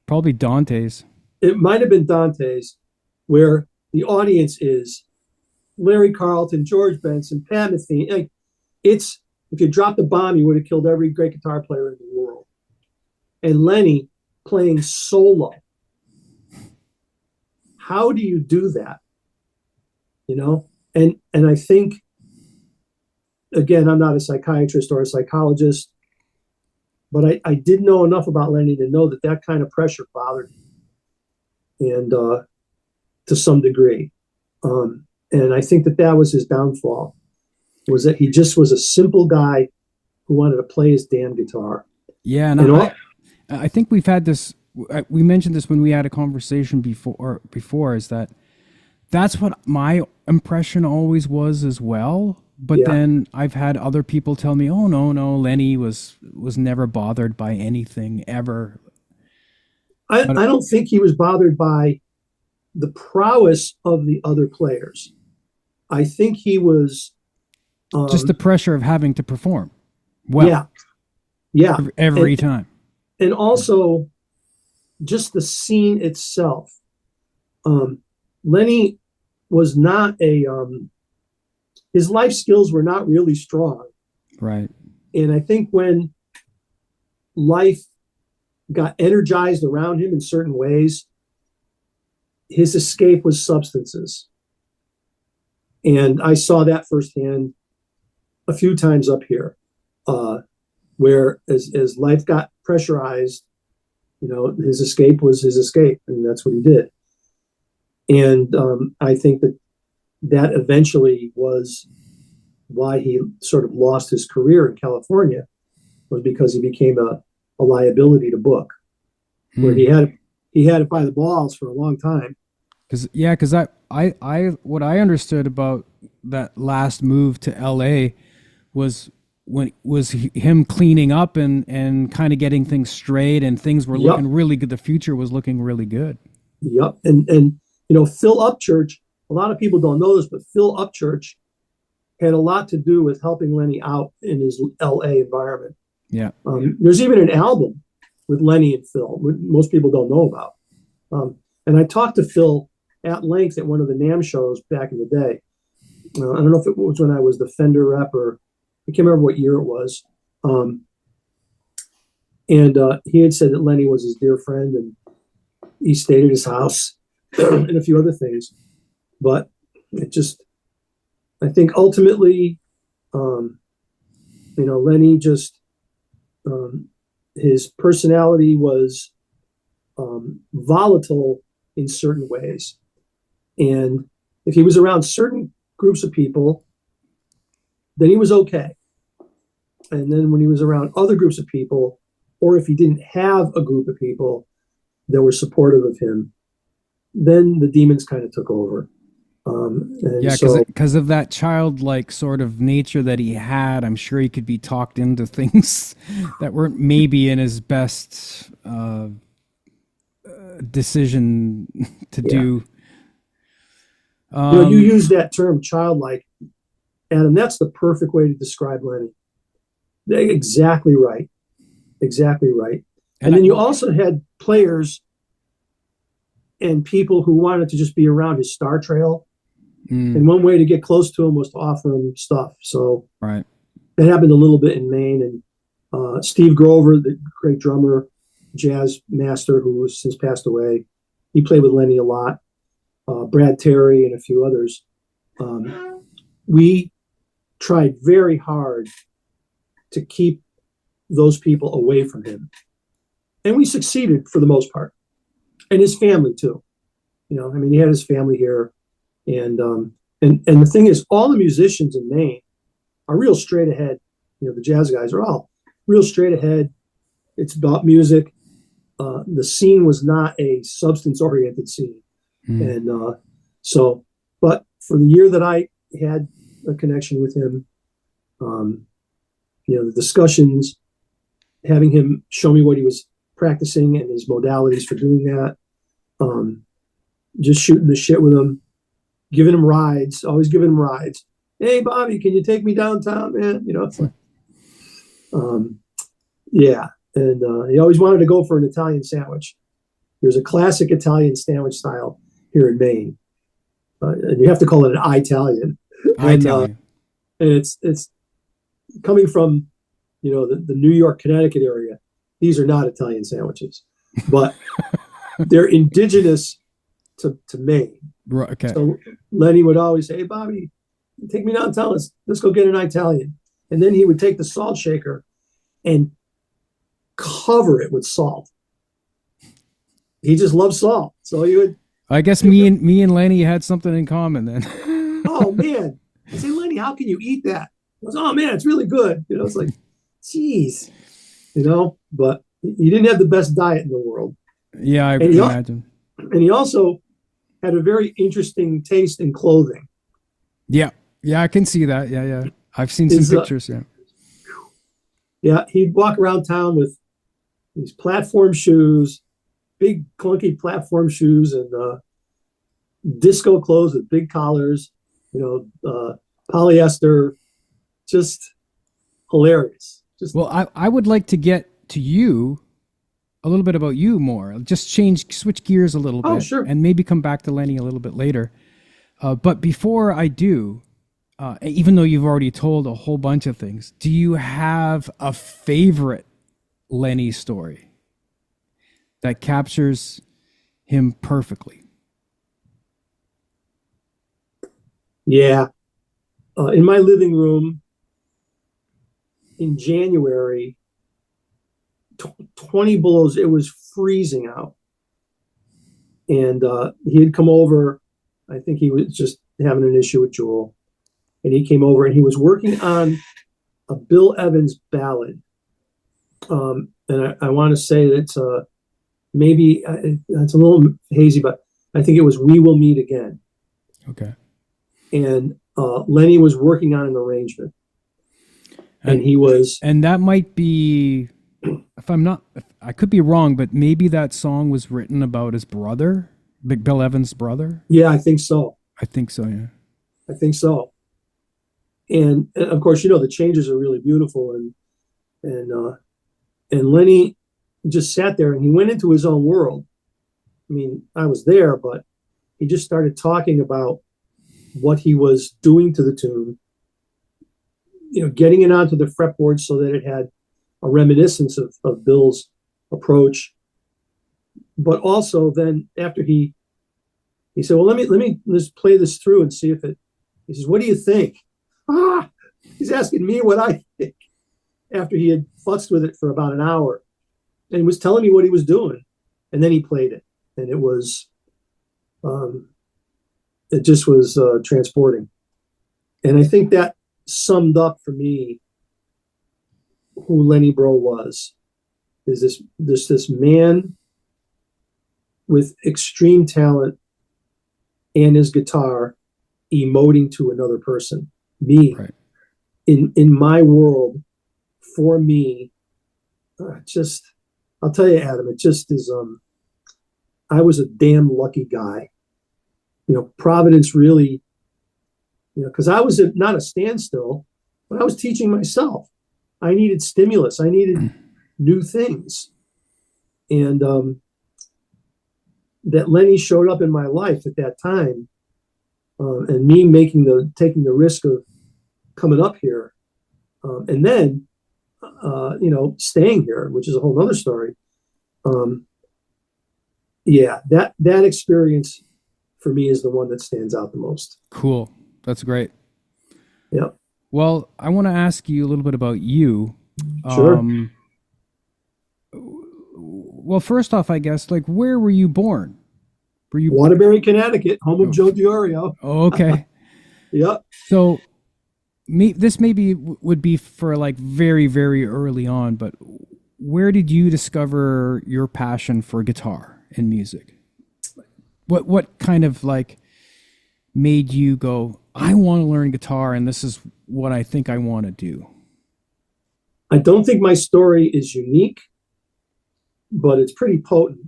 Speaker 2: Probably Dante's.
Speaker 1: It might have been Dante's, where the audience is Larry Carlton, George Benson, Pat Metheny. Like, if you dropped a bomb, you would have killed every great guitar player in the world. And Lenny playing solo. How do you do that? And I think, again, I'm not a psychiatrist or a psychologist, but I did know enough about Lenny to know that kind of pressure bothered me, and to some degree. And I think that was his downfall, was that he just was a simple guy who wanted to play his damn guitar.
Speaker 2: Yeah, and I think we've had this. We mentioned this when we had a conversation before. Is that's what my impression always was as well. But then I've had other people tell me, "Oh no, Lenny was never bothered by anything ever."
Speaker 1: I don't think he was bothered by the prowess of the other players. I think he was
Speaker 2: just the pressure of having to perform well.
Speaker 1: Yeah.
Speaker 2: Every time.
Speaker 1: And also just the scene itself. Lenny was not his life skills were not really strong.
Speaker 2: Right.
Speaker 1: And I think when life got energized around him in certain ways, his escape was substances. And I saw that firsthand a few times up here, where as life got pressurized, his escape was his escape, and that's what he did. And I think that eventually was why he sort of lost his career in California, was because he became a liability to book, where he had it by the balls for a long time.
Speaker 2: Because I what I understood about that last move to LA was him cleaning up and kind of getting things straight, and things were looking really good. The future was looking really good.
Speaker 1: Yep. And Phil Upchurch, a lot of people don't know this, but Phil Upchurch had a lot to do with helping Lenny out in his LA environment.
Speaker 2: Yeah.
Speaker 1: There's even an album with Lenny and Phil, most people don't know about. And I talked to Phil at length at one of the NAMM shows back in the day. I don't know if it was when I was the Fender rep, or I can't remember what year it was. And he had said that Lenny was his dear friend, and he stayed at his house and a few other things. But I think ultimately, Lenny just, his personality was volatile in certain ways. And if he was around certain groups of people, then he was okay. And then when he was around other groups of people, or if he didn't have a group of people that were supportive of him, then the demons kind of took over. And
Speaker 2: Yeah,
Speaker 1: so,
Speaker 2: because of that childlike sort of nature that he had, I'm sure he could be talked into things that weren't maybe in his best decision to
Speaker 1: yeah,
Speaker 2: do.
Speaker 1: you use that term childlike, Adam. That's the perfect way to describe Lenny. Exactly right. Exactly right.
Speaker 2: And
Speaker 1: And then you also had players and people who wanted to just be around his star trail. And one way to get close to him was to offer him stuff. So
Speaker 2: right.
Speaker 1: that happened a little bit in Maine. And Steve Grover, the great drummer, jazz master who has since passed away, he played with Lenny a lot. Brad Terry and a few others. We tried very hard to keep those people away from him. And we succeeded for the most part. And his family too. I mean, he had his family here. And the thing is, all the musicians in Maine are real straight ahead. The jazz guys are all real straight ahead. It's about music. The scene was not a substance-oriented scene. And but for the year that I had a connection with him, the discussions, having him show me what he was practicing and his modalities for doing that, just shooting the shit with him, giving him rides, always giving him rides. Hey, Bobby, can you take me downtown, man? It's like, yeah. And he always wanted to go for an Italian sandwich. There's a classic Italian sandwich style here in Maine. And you have to call it an Italian. And it's coming from, the New York, Connecticut area. These are not Italian sandwiches, but they're indigenous to Maine.
Speaker 2: Right, okay.
Speaker 1: So Lenny would always say, hey, Bobby, take me downtown. Let's go get an Italian. And then he would take the salt shaker and cover it with salt. He just loved salt. So he would.
Speaker 2: I guess me and Lenny had something in common then.
Speaker 1: Oh, man. I say, Lenny, how can you eat that? He goes, oh, man, it's really good. It's like, geez. But he didn't have the best diet in the world.
Speaker 2: Yeah, I can imagine.
Speaker 1: And he also had a very interesting taste in clothing.
Speaker 2: Yeah, I can see that. Yeah. I've seen some pictures.
Speaker 1: Yeah, he'd walk around town with these platform shoes, big clunky platform shoes, and disco clothes with big collars. Polyester, just hilarious.
Speaker 2: Well, I would like to get to you a little bit about you more. Just switch gears a little bit.
Speaker 1: Oh, sure.
Speaker 2: And maybe come back to Lenny a little bit later. But before I do, even though you've already told a whole bunch of things, do you have a favorite Lenny story that captures him perfectly?
Speaker 1: Yeah. In my living room in January, 20 below, it was freezing out. And he had come over. I think he was just having an issue with Joel. And he came over and he was working on a Bill Evans ballad. And I want to say that it's maybe it's a little hazy, but I think it was We Will Meet Again.
Speaker 2: Okay.
Speaker 1: And Lenny was working on an arrangement. And he was...
Speaker 2: And that might be... I could be wrong, but maybe that song was written about his brother, Big Bill Evans' brother.
Speaker 1: Yeah, I think so.
Speaker 2: Yeah.
Speaker 1: I think so. And of course, the changes are really beautiful. And Lenny just sat there and he went into his own world. I mean, I was there, but he just started talking about what he was doing to the tune, getting it onto the fretboard so that it had a reminiscence of Bill's approach. But also then after he said, well, let me just play this through and see if it, he says, what do you think? He's asking me what I think after he had futzed with it for about an hour and was telling me what he was doing. And then he played it. And it was, it just was transporting. And I think that summed up for me who Lenny Breau was, is this man with extreme talent and his guitar emoting to another person. Me,
Speaker 2: Right.
Speaker 1: in my world, for me, just, I'll tell you, Adam, it just is. I was a damn lucky guy. Providence really, because I was not a standstill, but I was teaching myself. I needed stimulus. I needed new things, and that Lenny showed up in my life at that time, and me taking the risk of coming up here, and then staying here, which is a whole other story. Yeah, that experience for me is the one that stands out the most.
Speaker 2: Cool. That's great.
Speaker 1: Yeah.
Speaker 2: Well, I want to ask you a little bit about you.
Speaker 1: Sure.
Speaker 2: Well, first off, I guess, like, where were you born? Were you?
Speaker 1: Waterbury, Connecticut, home of Joe DiOrio.
Speaker 2: Oh, okay.
Speaker 1: Yep.
Speaker 2: So, this maybe would be for like very, very early on, but where did you discover your passion for guitar and music? What kind of like made you go, I want to learn guitar and this is what I think I want to do?
Speaker 1: I don't think my story is unique, but it's pretty potent.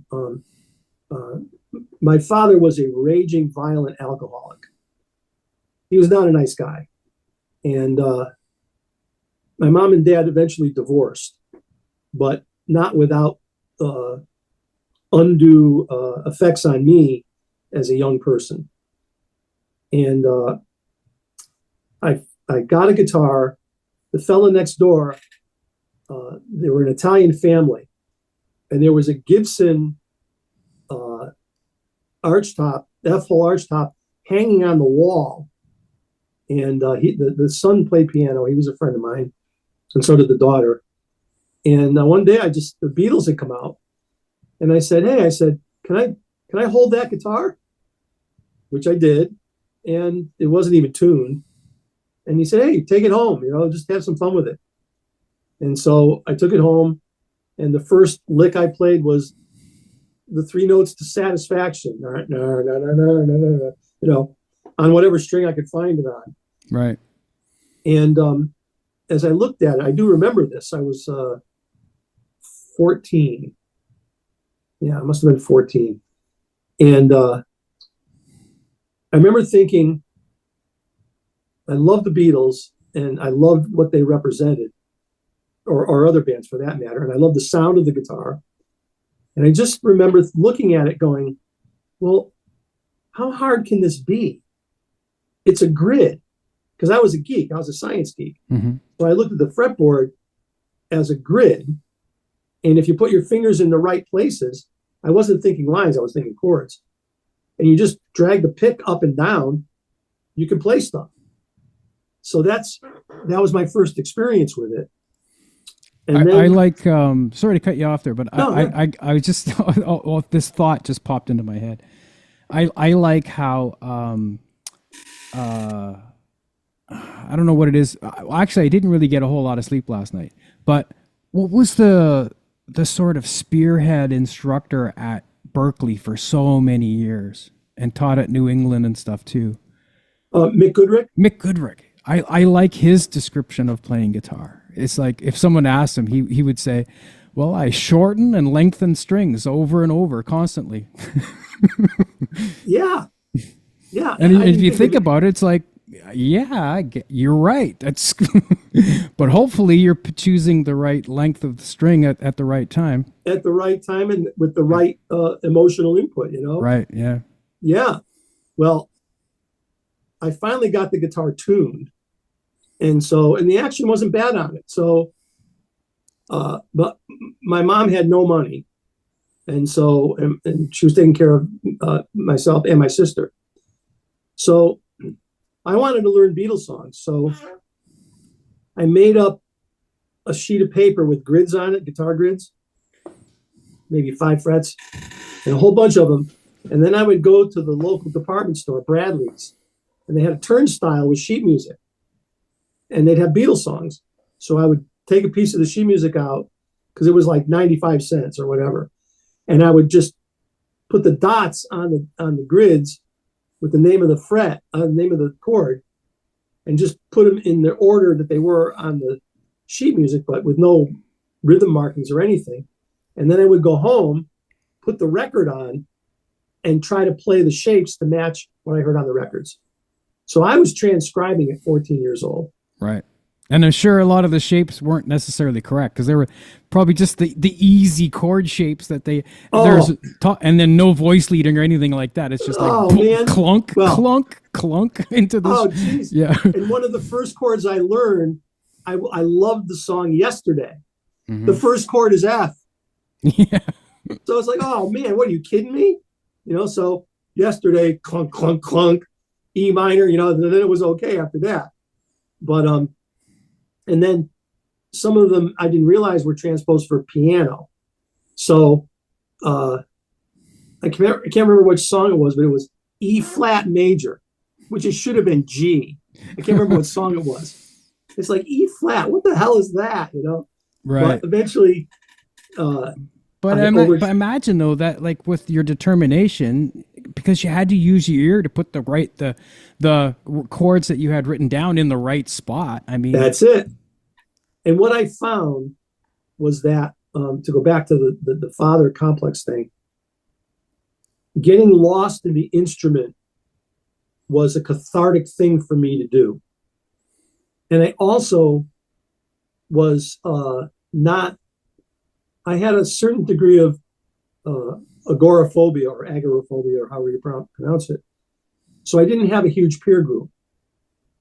Speaker 1: My father was a raging, violent alcoholic. He was not a nice guy. And my mom and dad eventually divorced, but not without undue effects on me as a young person. And I got a guitar. The fella next door, they were an Italian family, and there was a Gibson archtop, F-hole archtop, hanging on the wall. And the son played piano. He was a friend of mine, and so did the daughter. And one day, the Beatles had come out, and I said, "Hey," I said, "Can I hold that guitar?" Which I did, and it wasn't even tuned. And he said, "Hey, take it home. Just have some fun with it." And so I took it home, and the first lick I played was the three notes to Satisfaction, on whatever string I could find it on.
Speaker 2: Right.
Speaker 1: And as I looked at it, I do remember this. I was 14. Yeah, I must have been 14. And I remember thinking, I love the Beatles, and I loved what they represented, or other bands for that matter. And I love the sound of the guitar. And I just remember looking at it going, well, how hard can this be? It's a grid. Because I was a geek. I was a science geek.
Speaker 2: Mm-hmm.
Speaker 1: So I looked at the fretboard as a grid. And if you put your fingers in the right places, I wasn't thinking lines, I was thinking chords. And you just drag the pick up and down, you can play stuff. So that was my first experience with it. And
Speaker 2: I like, sorry to cut you off there, but
Speaker 1: no,
Speaker 2: I just, this thought just popped into my head. I like how, I don't know what it is. Actually, I didn't really get a whole lot of sleep last night, but what was the sort of spearhead instructor at Berkeley for so many years and taught at New England and stuff too?
Speaker 1: Mick Goodrick.
Speaker 2: Mick Goodrick. I like his description of playing guitar. It's like if someone asked him, he would say, well, I shorten and lengthen strings over and over constantly.
Speaker 1: Yeah. Yeah.
Speaker 2: And if you think about it, it's like, yeah, you're right. That's, but hopefully you're choosing the right length of the string at the right time.
Speaker 1: At the right time and with the right emotional input,
Speaker 2: Right. Yeah.
Speaker 1: Yeah. Well, I finally got the guitar tuned. And the action wasn't bad on it. So, but my mom had no money. And so, and she was taking care of myself and my sister. So I wanted to learn Beatles songs. So I made up a sheet of paper with grids on it, guitar grids, maybe 5 frets, and a whole bunch of them. And then I would go to the local department store, Bradley's, and they had a turnstile with sheet music. And they'd have Beatles songs. So I would take a piece of the sheet music out because it was like 95 cents or whatever. And I would just put the dots on the grids with the name of the fret, the name of the chord, and just put them in the order that they were on the sheet music, but with no rhythm markings or anything. And then I would go home, put the record on, and try to play the shapes to match what I heard on the records. So I was transcribing at 14 years old.
Speaker 2: Right. And I'm sure a lot of the shapes weren't necessarily correct because they were probably just the easy chord shapes that and then no voice leading or anything like that. It's just like clunk, clunk, clunk into this.
Speaker 1: Oh, geez.
Speaker 2: Yeah.
Speaker 1: And one of the first chords I learned, I loved the song Yesterday. Mm-hmm. The first chord is F.
Speaker 2: Yeah.
Speaker 1: So it's like, oh man, what are you kidding me? So Yesterday, clunk, clunk, clunk, E minor, then it was okay after that. But, and then some of them I didn't realize were transposed for piano. So I can't remember which song it was, but it was E flat major, which it should have been G. I can't remember what song it was. It's like E flat. What the hell is that?
Speaker 2: Right.
Speaker 1: But eventually,
Speaker 2: but imagine though that like with your determination, because you had to use your ear to put the chords that you had written down in the right spot. I mean,
Speaker 1: that's it. And what I found was that to go back to the father complex thing, getting lost in the instrument was a cathartic thing for me to do. And I also was I had a certain degree of agoraphobia or agoraphobia, or however you pronounce it. So I didn't have a huge peer group.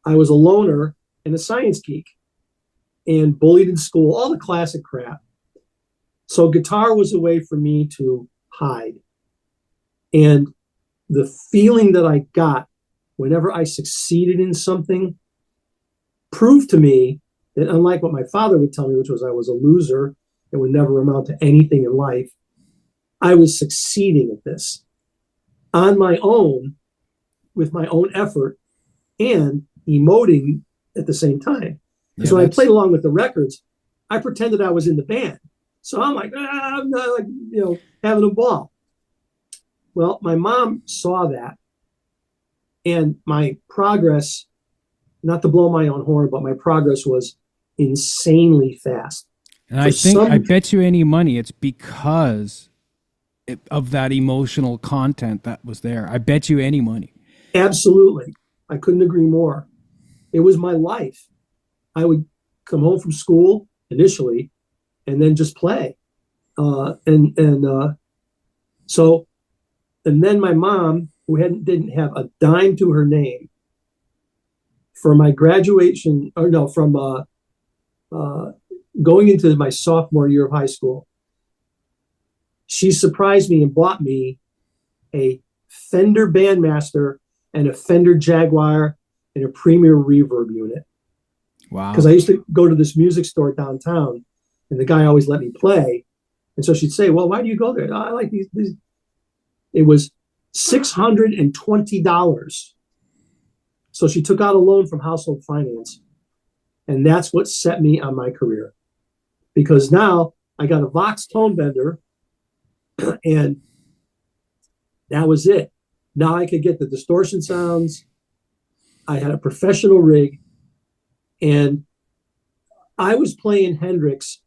Speaker 1: I was a loner and a science geek and bullied in school, all the classic crap. So guitar was a way for me to hide. And the feeling that I got whenever I succeeded in something proved to me that, unlike what my father would tell me, which was I was a loser and would never amount to anything in life, I was succeeding at this on my own, with my own effort, and emoting at the same time. Because when I played along with the records, I pretended I was in the band. So I'm like, I'm not like, having a ball. Well, my mom saw that, and my progress, not to blow my own horn, but my progress was insanely fast.
Speaker 2: And I bet you any money it's because of that emotional content that was there. I bet you any money. Absolutely.
Speaker 1: I couldn't agree more. It was my life. I would come home from school initially and then just play. And then my mom, who didn't have a dime to her name, for my graduation, from going into my sophomore year of high school, she surprised me and bought me a Fender Bandmaster and a Fender Jaguar and a Premier Reverb unit.
Speaker 2: Wow.
Speaker 1: Because I used to go to this music store downtown, and the guy always let me play. And so she'd say, well, why do you go there? Oh, I like these. It was $620. So she took out a loan from Household Finance. And that's what set me on my career. Because now I got a Vox tone bender, and that was it. Now I could get the distortion sounds. I had a professional rig, and I was playing Hendrix,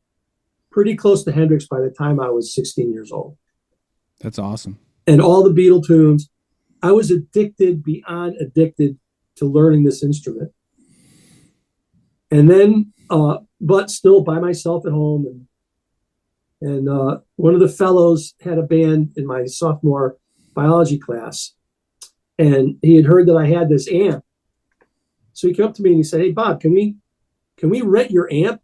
Speaker 1: pretty close to Hendrix by the time I was 16 years old.
Speaker 2: That's awesome.
Speaker 1: And all the Beatle tunes. I was addicted, beyond addicted, to learning this instrument. And then, but still by myself at home. And one of the fellows had a band in my sophomore biology class, and he had heard that I had this amp. So he came up to me and he said, hey, Bob, can we rent your amp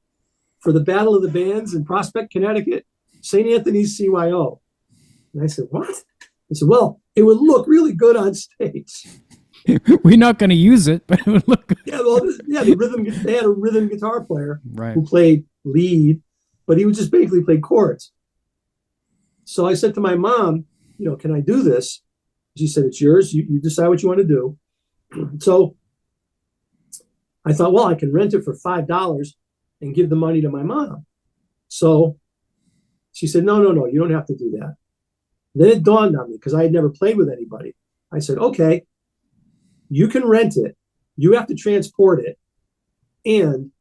Speaker 1: for the Battle of the Bands in Prospect, Connecticut, St. Anthony's CYO? And I said, what? He said, well, it would look really good on stage.
Speaker 2: We're not going to use it, but it would look good.
Speaker 1: They had a rhythm guitar player,
Speaker 2: right,
Speaker 1: who played lead, but he would just basically play chords. So I said to my mom, can I do this? She said, it's yours. You decide what you want to do. So I thought, well, I can rent it for $5 and give the money to my mom. So she said, no, you don't have to do that. Then it dawned on me, because I had never played with anybody. I said, okay, You can rent it. You have to transport it. And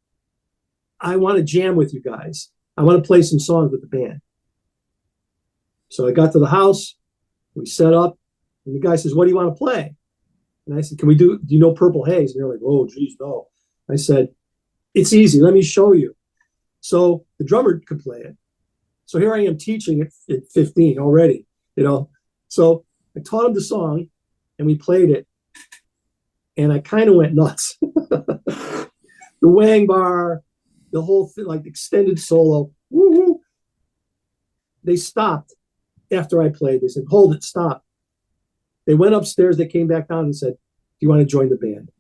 Speaker 1: I want to jam with you guys. I want to play some songs with the band. So I got to the house. We set up. And the guy says, what do you want to play? And I said, do you know Purple Haze? And they're like, oh, geez, no. I said, it's easy. Let me show you. So the drummer could play it. So here I am teaching at 15 already, So I taught him the song and we played it. And I kind of went nuts. The wang bar, the whole thing, like extended solo. Woo-hoo. They stopped after I played. They said, hold it, stop. They went upstairs. They came back down and said, do you want to join the band?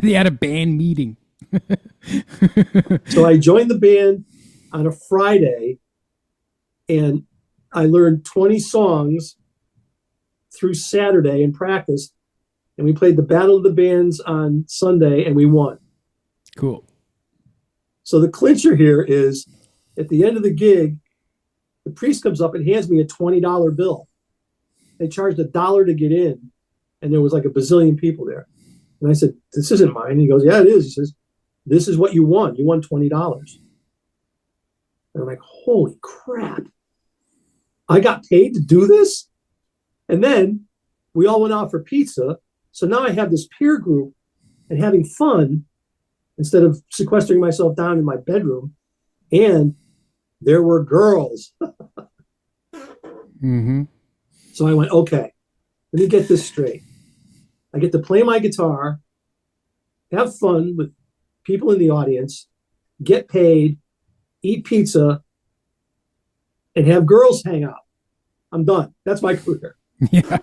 Speaker 2: They had a band meeting.
Speaker 1: So I joined the band on a Friday, and I learned 20 songs through Saturday in practice, and we played the Battle of the Bands on Sunday, and we won.
Speaker 2: Cool.
Speaker 1: So the clincher here is, at the end of the gig, the priest comes up and hands me a $20 bill. They charged $1 to get in, and there was like a bazillion people there. And I said, this isn't mine. And he goes, yeah, it is. He says, this is what you won. You won $20. And I'm like, holy crap. I got paid to do this? And then we all went out for pizza. So now I have this peer group and having fun instead of sequestering myself down in my bedroom. And there were girls.
Speaker 2: Mm-hmm.
Speaker 1: So I went, okay, let me get this straight. I get to play my guitar, have fun with people in the audience, get paid, eat pizza, and have girls hang out. I'm done. That's my career.
Speaker 2: Yeah.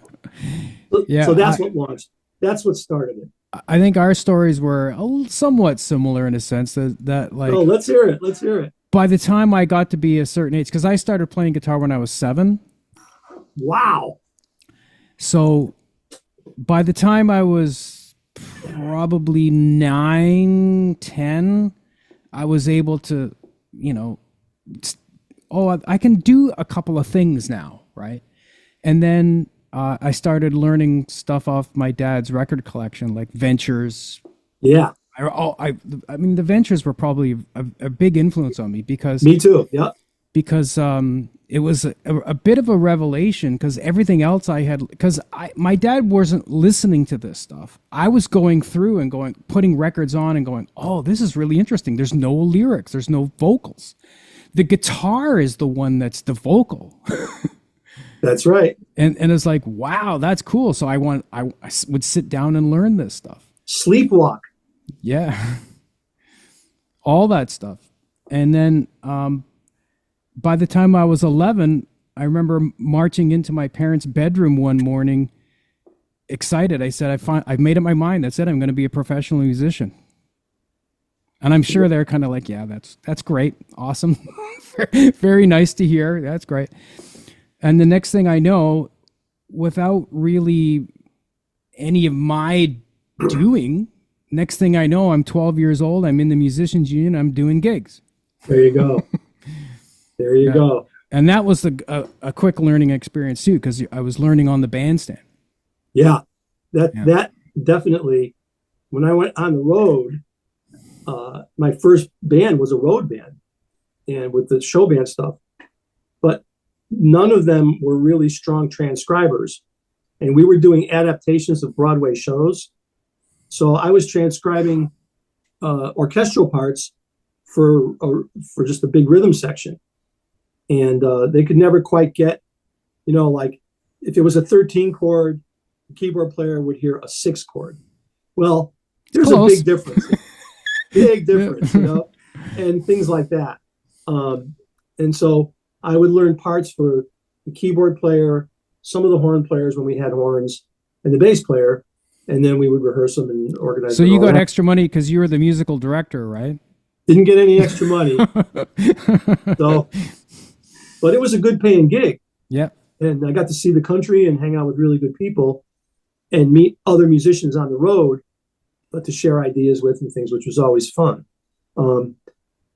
Speaker 1: So that's what launched. That's what started it.
Speaker 2: I think our stories were somewhat similar in a sense that like.
Speaker 1: Oh, let's hear it. Let's hear it.
Speaker 2: By the time I got to be a certain age, because I started playing guitar when I was 7.
Speaker 1: Wow.
Speaker 2: So by the time I was probably 9, 10, I was able to, I can do a couple of things now, right? And then I started learning stuff off my dad's record collection, like Ventures.
Speaker 1: Yeah.
Speaker 2: I mean, the Ventures were probably a big influence on me because...
Speaker 1: Me too, yeah.
Speaker 2: Because it was a bit of a revelation because everything else I had... Because my dad wasn't listening to this stuff. I was going through and putting records on and going, oh, this is really interesting. There's no lyrics. There's no vocals. The guitar is the one that's the vocal.
Speaker 1: That's right.
Speaker 2: And it's like, wow, that's cool. So I would sit down and learn this stuff.
Speaker 1: Sleepwalk.
Speaker 2: Yeah. All that stuff. And then by the time I was 11, I remember marching into my parents' bedroom one morning, excited. I said, I've made up my mind. That's it. I'm going to be a professional musician. And I'm sure they're kind of like, yeah, that's great. Awesome. Very nice to hear. That's great. And the next thing I know, without really any of my doing, next thing I know, I'm 12 years old. I'm in the musicians union. I'm doing gigs.
Speaker 1: There you go. There you go.
Speaker 2: And that was a quick learning experience too, because I was learning on the bandstand.
Speaker 1: Yeah, that definitely. When I went on the road, my first band was a road band, and with the show band stuff, but none of them were really strong transcribers, and we were doing adaptations of Broadway shows. So I was transcribing orchestral parts for just a big rhythm section, and they could never quite get, like if it was a 13 chord, the keyboard player would hear a 6 chord. Well, there's
Speaker 2: Close.
Speaker 1: a big difference, and things like that. And so I would learn parts for the keyboard player, some of the horn players when we had horns, and the bass player, and then we would rehearse them and organize.
Speaker 2: So you got extra money because you were the musical director, right?
Speaker 1: Didn't get any extra money. So, but it was a good paying gig.
Speaker 2: Yeah.
Speaker 1: And I got to see the country and hang out with really good people and meet other musicians on the road, but to share ideas with and things, which was always fun. And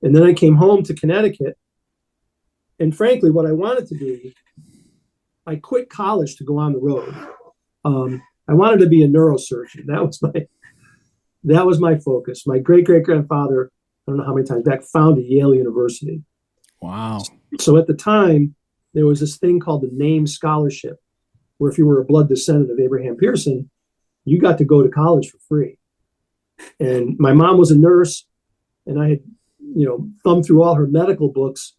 Speaker 1: then I came home to Connecticut. And frankly, what I wanted to be, I quit college to go on the road. I wanted to be a neurosurgeon. That was my focus. My great-great-grandfather, I don't know how many times back, founded Yale University.
Speaker 2: Wow.
Speaker 1: So at the time, there was this thing called the name scholarship, where if you were a blood descendant of Abraham Pearson, you got to go to college for free. And my mom was a nurse, and I had, thumbed through all her medical books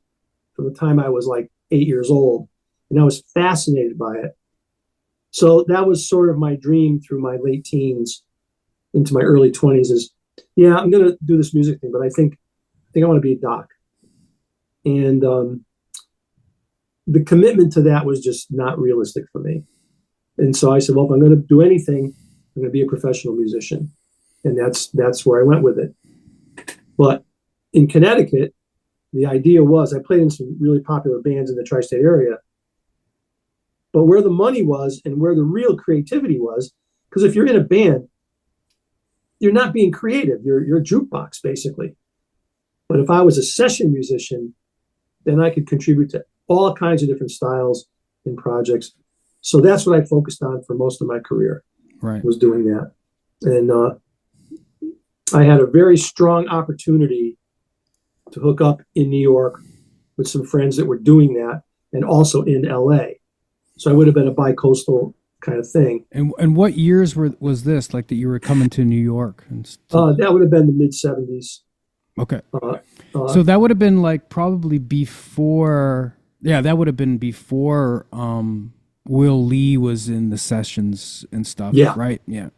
Speaker 1: from the time I was like 8 years old, and I was fascinated by it. So that was sort of my dream through my late teens into my early 20s is, yeah, I'm going to do this music thing, but I think I want to be a doc. And the commitment to that was just not realistic for me. And so I said, well, if I'm going to do anything, I'm going to be a professional musician. And that's where I went with it. But in Connecticut, the idea was I played in some really popular bands in the tri-state area. But where the money was and where the real creativity was, because if you're in a band, you're not being creative. You're a jukebox, basically. But if I was a session musician, then I could contribute to all kinds of different styles and projects. So that's what I focused on for most of my career,
Speaker 2: right?
Speaker 1: Was doing that. And I had a very strong opportunity to hook up in New York with some friends that were doing that, and also in LA. So I would have been a bi-coastal kind of thing.
Speaker 2: And what years was this, like, that you were coming to New York?
Speaker 1: That would have been the mid-'70s.
Speaker 2: Okay. So that would have been like probably before, that would have been before Will Lee was in the sessions and stuff, right? Yeah.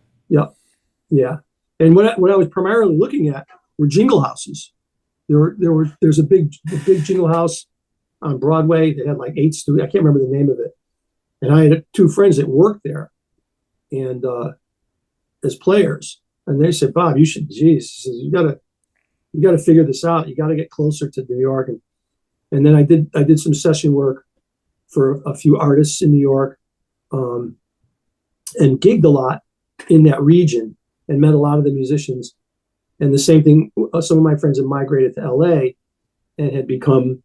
Speaker 2: And what I was primarily looking at were jingle houses. There's a big jingle house on Broadway that had like 8 studios. I can't remember the name of it. And I had 2 friends that worked there, and as players, and they said, "Bob, you should. Geez, you got to figure this out. You got to get closer to New York." And then I did some session work for a few artists in New York, and gigged a lot in that region, and met a lot of the musicians. And the same thing, some of my friends had migrated to LA and had become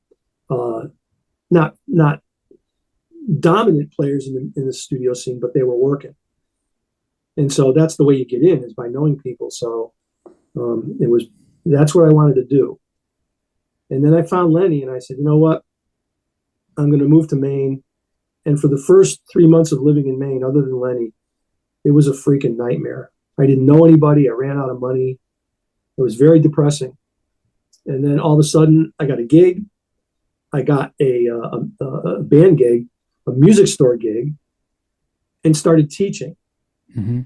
Speaker 2: not dominant players in the studio scene, but they were working. And so that's the way you get in, is by knowing people. So that's what I wanted to do. And then I found Lenny, and I said, you know what? I'm going to move to Maine. And for the first 3 months of living in Maine, other than Lenny, it was a freaking nightmare. I didn't know anybody. I ran out of money. It was very depressing. And then all of a sudden, I got a gig. I got a band gig, a music store gig, and started teaching. Mm-hmm.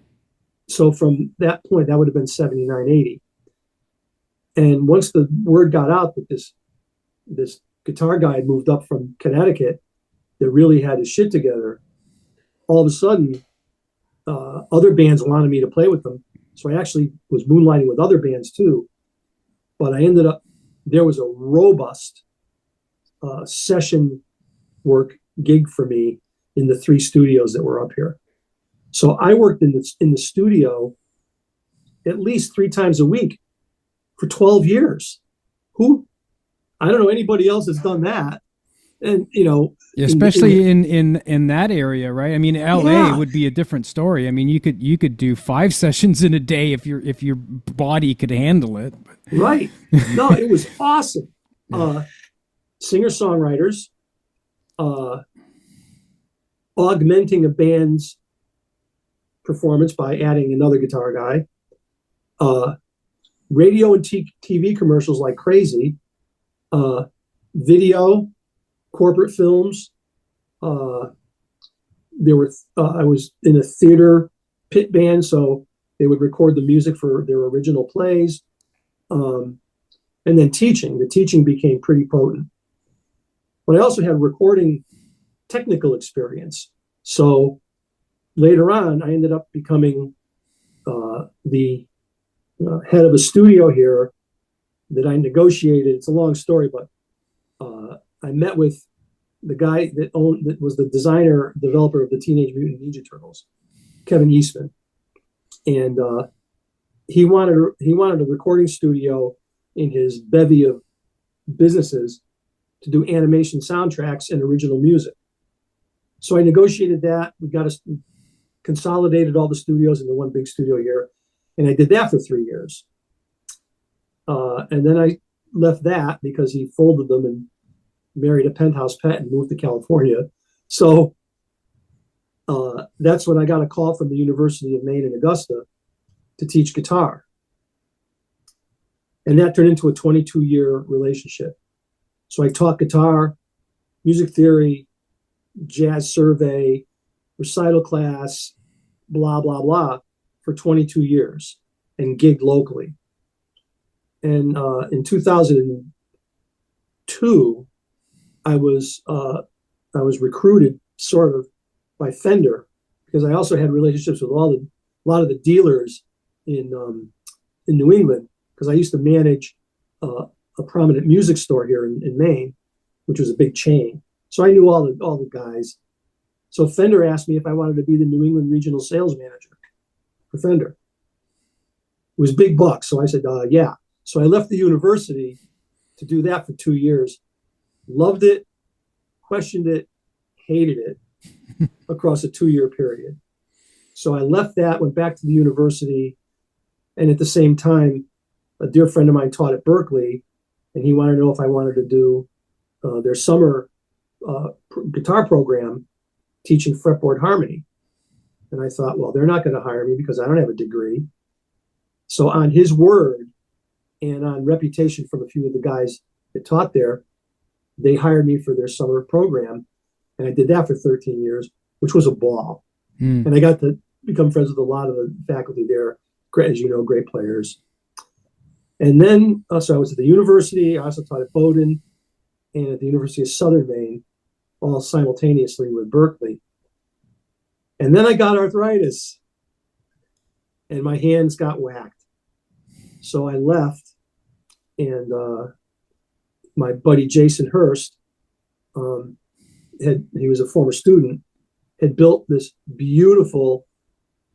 Speaker 1: So from that point, that would have been 79, 80. And once the word got out that this guitar guy had moved up from Connecticut that really had his shit together, all of a sudden, other bands wanted me to play with them. So I actually was moonlighting with other bands too. But I ended up, there was a robust session work gig for me in the 3 studios that were up here. So I worked in the studio at least 3 times a week for 12 years. I don't know anybody else that's done that. And,
Speaker 2: especially in that area, right? I mean, LA would be a different story. I mean, you could do 5 sessions in a day if your body could handle it.
Speaker 1: Right. No, it was awesome. Singer-songwriters, augmenting a band's performance by adding another guitar guy, radio and TV commercials like crazy, video, corporate films. I was in a theater pit band, so they would record the music for their original plays. And then teaching. The teaching became pretty potent. But I also had recording technical experience. So later on, I ended up becoming the head of a studio here that I negotiated. It's a long story, but I met with the guy that was the designer, developer of the Teenage Mutant Ninja Turtles, Kevin Eastman. And he wanted a recording studio in his bevy of businesses to do animation soundtracks and original music. So I negotiated that. We got a consolidated all the studios into one big studio here. And I did that for 3 years. And then I left that because he folded them and married a penthouse pet and moved to California. So that's when I got a call from the University of Maine in Augusta to teach guitar. And that turned into a 22-year relationship. So I taught guitar, music theory, jazz survey, recital class, blah, blah, blah, for 22 years and gigged locally. And in 2002, I was recruited sort of by Fender, because I also had relationships with a lot of the dealers in New England, because I used to manage a prominent music store here in Maine, which was a big chain. So I knew all the guys. So Fender asked me if I wanted to be the New England regional sales manager for Fender. It was big bucks, so I said, yeah. So I left the university to do that for 2 years. Loved it, questioned it, hated it across a 2-year period. So I left that, went back to the university, and at the same time, a dear friend of mine taught at Berkeley, and he wanted to know if I wanted to do their summer guitar program teaching fretboard harmony. And I thought, well, they're not going to hire me because I don't have a degree. So on his word and on reputation from a few of the guys that taught there, they hired me for their summer program. And I did that for 13 years, which was a ball. And I got to become friends with a lot of the faculty there, as you know, great players. And then, so I was at the university. I also taught at Bowdoin and at the University of Southern Maine, all simultaneously with Berkeley. And then I got arthritis and my hands got whacked. So I left, and my buddy Jason Hurst, he was a former student, had built this beautiful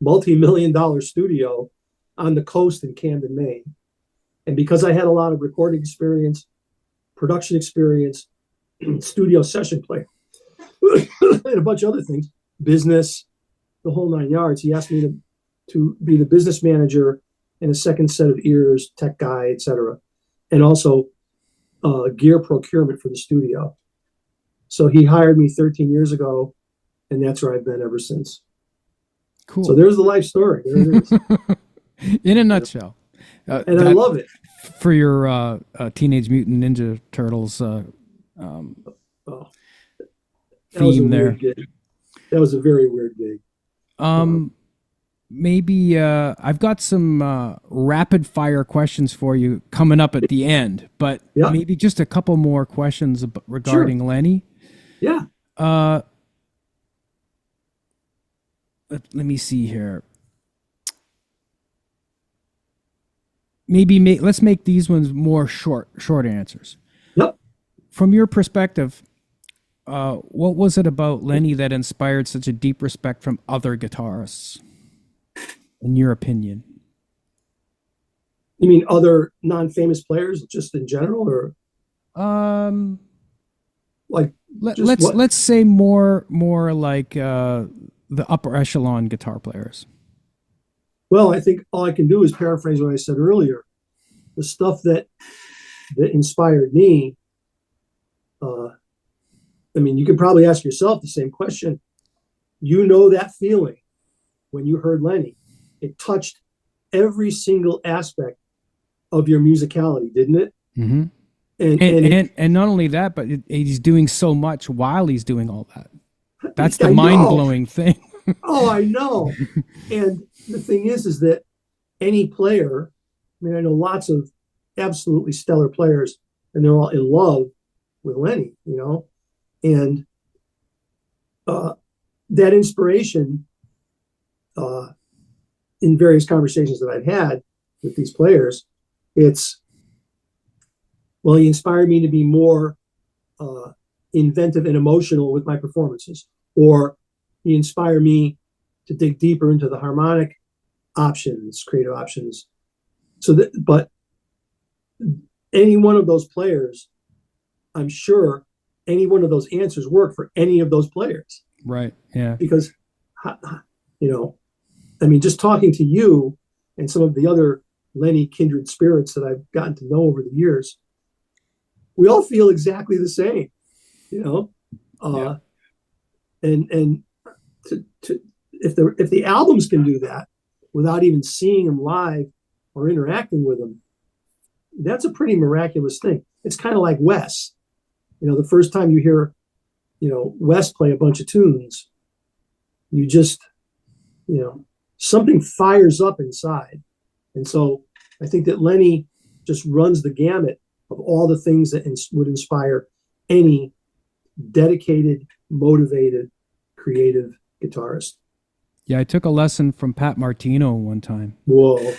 Speaker 1: multi-million-dollar studio on the coast in Camden, Maine. And because I had a lot of recording experience, production experience, studio session play, and a bunch of other things, business, the whole 9 yards, he asked me to be the business manager and a second set of ears, tech guy, etc., and also gear procurement for the studio. So he hired me 13 years ago, and that's where I've been ever since.
Speaker 2: Cool.
Speaker 1: So there's the life story. There it is.
Speaker 2: In a nutshell.
Speaker 1: And I love it.
Speaker 2: For your Teenage Mutant Ninja Turtles theme there.
Speaker 1: That was a very weird gig.
Speaker 2: Maybe I've got some rapid fire questions for you coming up at the end, but maybe just a couple more questions regarding Lenny.
Speaker 1: Yeah.
Speaker 2: Let me see here. Maybe let's make these ones more short answers.
Speaker 1: Yep.
Speaker 2: From your perspective, what was it about Lenny that inspired such a deep respect from other guitarists, in your opinion?
Speaker 1: You mean other non-famous players, just in general, or like?
Speaker 2: Let's say more like the upper echelon guitar players.
Speaker 1: Well, I think all I can do is paraphrase what I said earlier. The stuff that inspired me. I mean, you could probably ask yourself the same question. You know that feeling when you heard Lenny. It touched every single aspect of your musicality, didn't it?
Speaker 2: Mm-hmm. And not only that, but he's doing so much while he's doing all that. That's the mind-blowing thing.
Speaker 1: Oh, I know. And the thing is that any player, I mean, I know lots of absolutely stellar players, and they're all in love with Lenny, you know? And that inspiration in various conversations that I've had with these players, he inspired me to be more inventive and emotional with my performances, or he inspired me to dig deeper into the harmonic options, creative options. But any one of those players, I'm sure any one of those answers work for any of those players.
Speaker 2: Right. Yeah.
Speaker 1: Because You know, I mean, just talking to you and some of the other Lenny kindred spirits that I've gotten to know over the years, we all feel exactly the same, you know.
Speaker 2: Yeah.
Speaker 1: And to if the albums can do that without even seeing them live or interacting with them, that's a pretty miraculous thing. It's kind of like Wes. You know, the first time you hear, you know, Wes play a bunch of tunes, you just, you know, something fires up inside. And so I think that Lenny just runs the gamut of all the things that would inspire any dedicated, motivated, creative guitarist.
Speaker 2: Yeah, I took a lesson from Pat Martino one time.
Speaker 1: Whoa.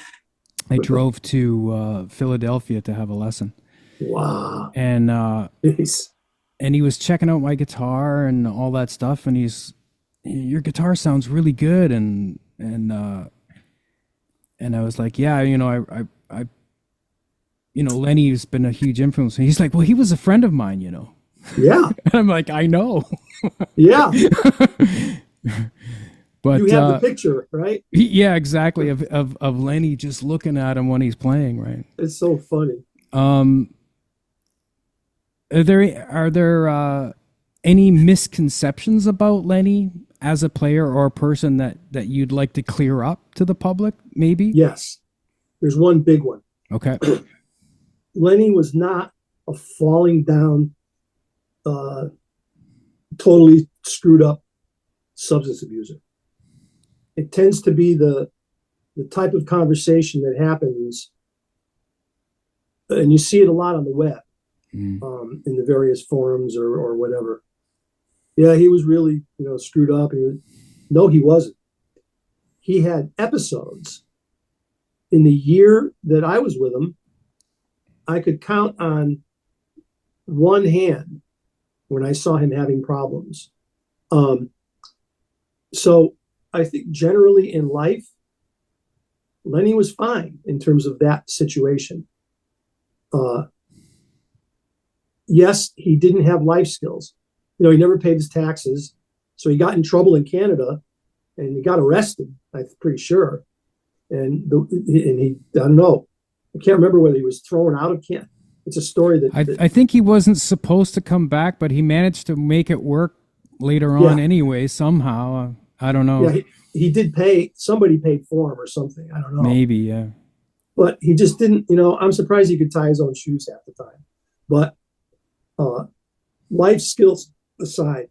Speaker 2: I drove to Philadelphia to have a lesson.
Speaker 1: Wow.
Speaker 2: And
Speaker 1: Jeez.
Speaker 2: and he was checking out my guitar and all that stuff, and your guitar sounds really good, and I was like, yeah, you know, I you know, Lenny's been a huge influence. And he's like, well, he was a friend of mine, you know.
Speaker 1: Yeah.
Speaker 2: And I'm like, I know.
Speaker 1: Yeah.
Speaker 2: But
Speaker 1: you have the picture, right?
Speaker 2: Yeah, exactly. Of Lenny just looking at him when he's playing, right?
Speaker 1: It's so funny.
Speaker 2: Are there any misconceptions about Lenny as a player or a person that you'd like to clear up to the public, maybe?
Speaker 1: Yes. There's one big one.
Speaker 2: Okay.
Speaker 1: Lenny was not a falling down, totally screwed up substance abuser. It tends to be the type of conversation that happens, and you see it a lot on the web, in the various forums or whatever. Yeah, he was really, you know, screwed up. No, he wasn't. He had episodes. In the year that I was with him, I could count on one hand when I saw him having problems. So I think generally in life, Lenny was fine in terms of that situation. Yes, he didn't have life skills. You know, he never paid his taxes. So he got in trouble in Canada and he got arrested, I'm pretty sure. And he, I don't know. I can't remember whether he was thrown out of Canada. It's a story that
Speaker 2: I think he wasn't supposed to come back, but he managed to make it work later on anyway, somehow. I don't know.
Speaker 1: Yeah, he did pay, somebody paid for him or something. I don't know.
Speaker 2: Maybe, yeah.
Speaker 1: But he just didn't, you know, I'm surprised he could tie his own shoes half the time. But life skills aside,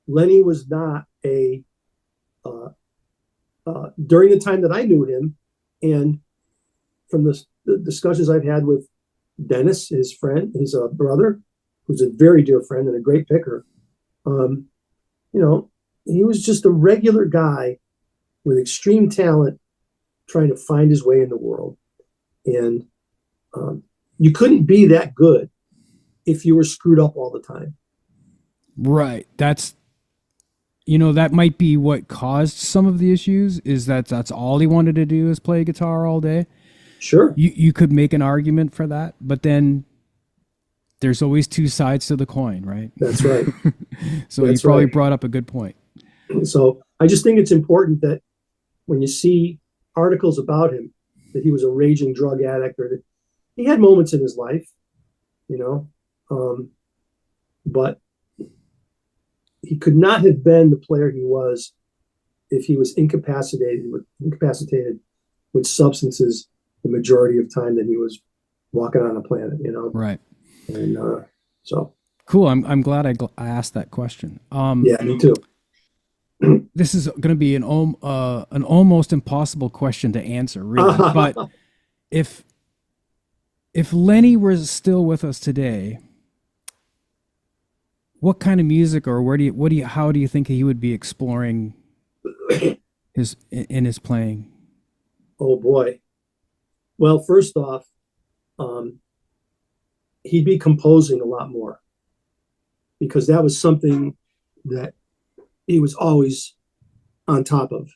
Speaker 1: Lenny was not during the time that I knew him, and from the discussions I've had with Dennis, his friend, his brother, who's a very dear friend and a great picker, you know, he was just a regular guy with extreme talent trying to find his way in the world. And you couldn't be that good if you were screwed up all the time.
Speaker 2: Right. That's, you know, that might be what caused some of the issues, is that that's all he wanted to do is play guitar all day.
Speaker 1: Sure.
Speaker 2: You could make an argument for that, but then there's always two sides to the coin, right?
Speaker 1: That's right.
Speaker 2: So you probably brought up a good point.
Speaker 1: So I just think it's important that when you see articles about him, that he was a raging drug addict, or that he had moments in his life, you know, but he could not have been the player he was if he was incapacitated with substances the majority of time that he was walking on a planet, you know?
Speaker 2: Right.
Speaker 1: And so.
Speaker 2: Cool. I'm glad I asked that question.
Speaker 1: Yeah, me too.
Speaker 2: This is going to be an almost impossible question to answer, really. But if Lenny was still with us today, what kind of music, or how do you think he would be exploring in his playing?
Speaker 1: Oh boy. Well, first off, he'd be composing a lot more, because that was something that he was always on top of.